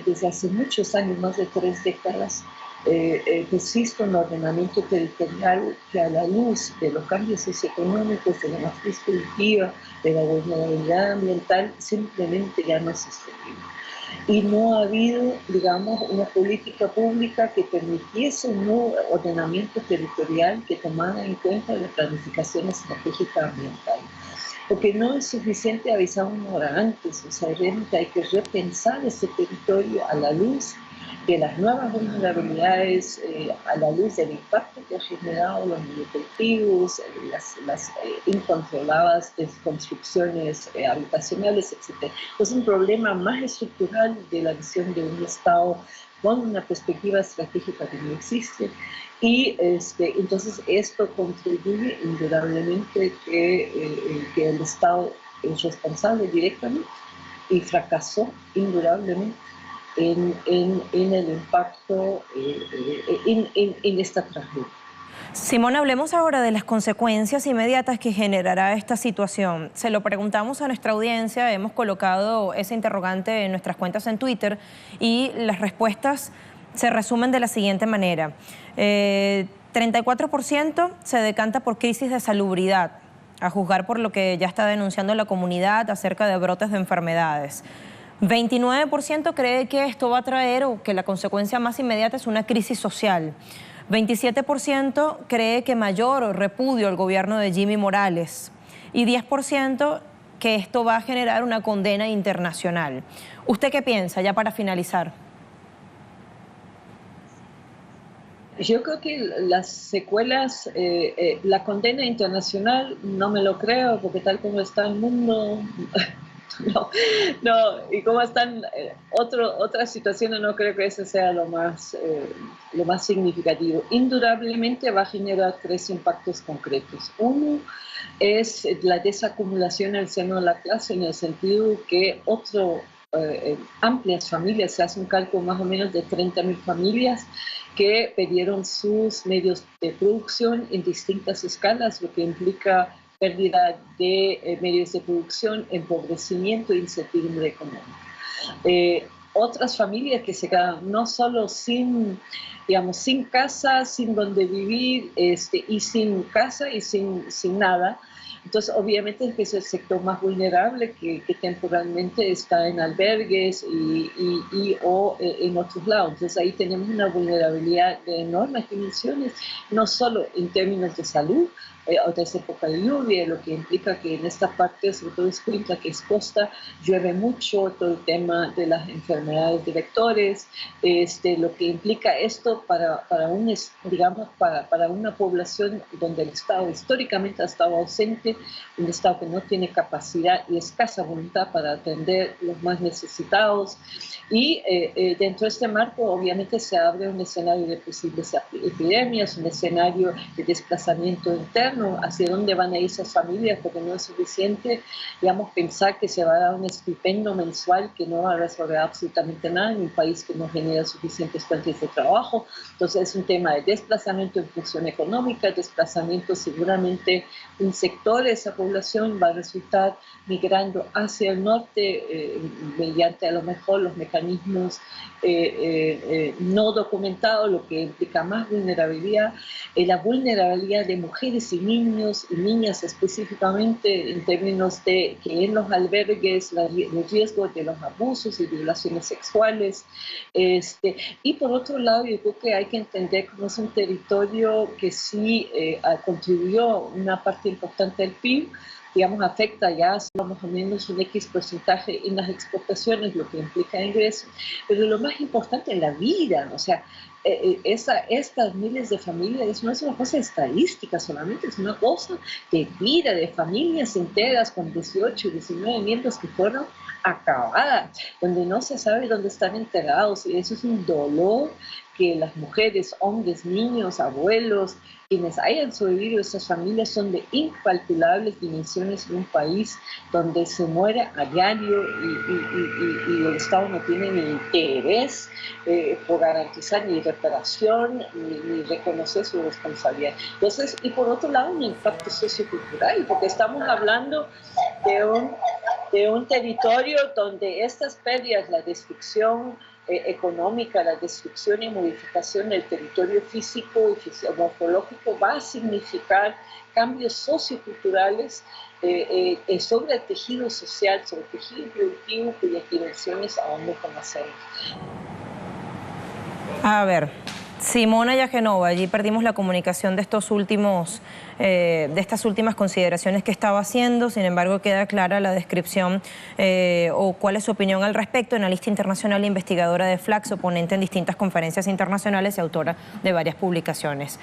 desde hace muchos años, más de 3 décadas, existe un ordenamiento territorial que, a la luz de los cambios socioeconómicos, de la matriz productiva, de la vulnerabilidad ambiental, simplemente ya no es sostenible. Y no ha habido, digamos, una política pública que permitiese un nuevo ordenamiento territorial que tomara en cuenta la planificación estratégica ambiental. Porque no es suficiente avisar una hora antes, o sea, realmente hay que repensar ese territorio a la luz de las nuevas vulnerabilidades, a la luz del impacto que ha generado los monocultivos, las incontroladas construcciones habitacionales, etc. Es un problema más estructural de la visión de un Estado con una perspectiva estratégica que no existe. Y entonces esto contribuye indudablemente que el Estado es responsable directamente y fracasó indudablemente en el impacto en esta tragedia. Simón, hablemos ahora de las consecuencias inmediatas que generará esta situación. Se lo preguntamos a nuestra audiencia, hemos colocado ese interrogante en nuestras cuentas en Twitter y las respuestas se resumen de la siguiente manera. 34% se decanta por crisis de salubridad, a juzgar por lo que ya está denunciando la comunidad acerca de brotes de enfermedades. 29% cree que esto va a traer o que la consecuencia más inmediata es una crisis social. 27% cree que mayor repudio al gobierno de Jimmy Morales y 10% que esto va a generar una condena internacional. ¿Usted qué piensa, ya para finalizar? Yo creo que las secuelas, la condena internacional no me lo creo, porque tal como está el mundo... No, y como están otras situaciones, no creo que eso sea lo más significativo. Indudablemente va a generar 3 impactos concretos. Uno es la desacumulación en el seno de la clase, en el sentido que amplias familias, se hace un cálculo más o menos de 30.000 familias que perdieron sus medios de producción en distintas escalas, lo que implica pérdida de medios de producción, empobrecimiento e incertidumbre económica. otras familias que se quedan no solo sin, digamos, sin casa, sin donde vivir, y sin casa y sin nada. Entonces, obviamente, es el sector más vulnerable que temporalmente está en albergues o en otros lados. Entonces, ahí tenemos una vulnerabilidad de enormes dimensiones, no solo en términos de salud, ahora es época de lluvia, lo que implica que en esta parte, sobre todo Escuintla, que es costa, llueve mucho, todo el tema de las enfermedades de vectores, lo que implica esto para una población donde el Estado históricamente ha estado ausente, un Estado que no tiene capacidad y escasa voluntad para atender los más necesitados. Y dentro de este marco, obviamente, se abre un escenario de posibles epidemias, un escenario de desplazamiento interno, hacia dónde van a ir esas familias, porque no es suficiente, digamos, pensar que se va a dar un estipendo mensual que no va a resolver absolutamente nada en un país que no genera suficientes fuentes de trabajo. Entonces es un tema de desplazamiento en función económica, desplazamiento seguramente un sector de esa población va a resultar migrando hacia el norte mediante a lo mejor los mecanismos no documentados, lo que implica más vulnerabilidad, la vulnerabilidad de mujeres y niños y niñas específicamente en términos de que en los albergues los riesgos de los abusos y violaciones sexuales. Y por otro lado, yo creo que hay que entender cómo es un territorio que sí contribuyó una parte importante del PIB, digamos, afecta ya más o menos un X porcentaje en las exportaciones, lo que implica ingresos, pero lo más importante es la vida, o sea, estas miles de familias no es una cosa estadística solamente, es una cosa de vida, de familias enteras con 18, 19 miembros que fueron acabadas, donde no se sabe dónde están enterrados, y eso es un dolor que las mujeres, hombres, niños, abuelos, quienes hayan sobrevivido a esas familias son de incalculables dimensiones en un país donde se muere a diario y el Estado no tiene ni interés por garantizar ni reparación ni reconocer su responsabilidad. Entonces, y por otro lado, un impacto sociocultural, porque estamos hablando de un territorio donde estas pérdidas, la destrucción económica, la destrucción y modificación del territorio físico y morfológico va a significar cambios socioculturales sobre el tejido social, sobre el tejido productivo, cuyas dimensiones aún no conocemos. A ver, Simona Yagenova, allí perdimos la comunicación de estas últimas consideraciones que estaba haciendo, sin embargo queda clara la descripción o cuál es su opinión al respecto, analista internacional e investigadora de Flaxo, ponente en distintas conferencias internacionales y autora de varias publicaciones.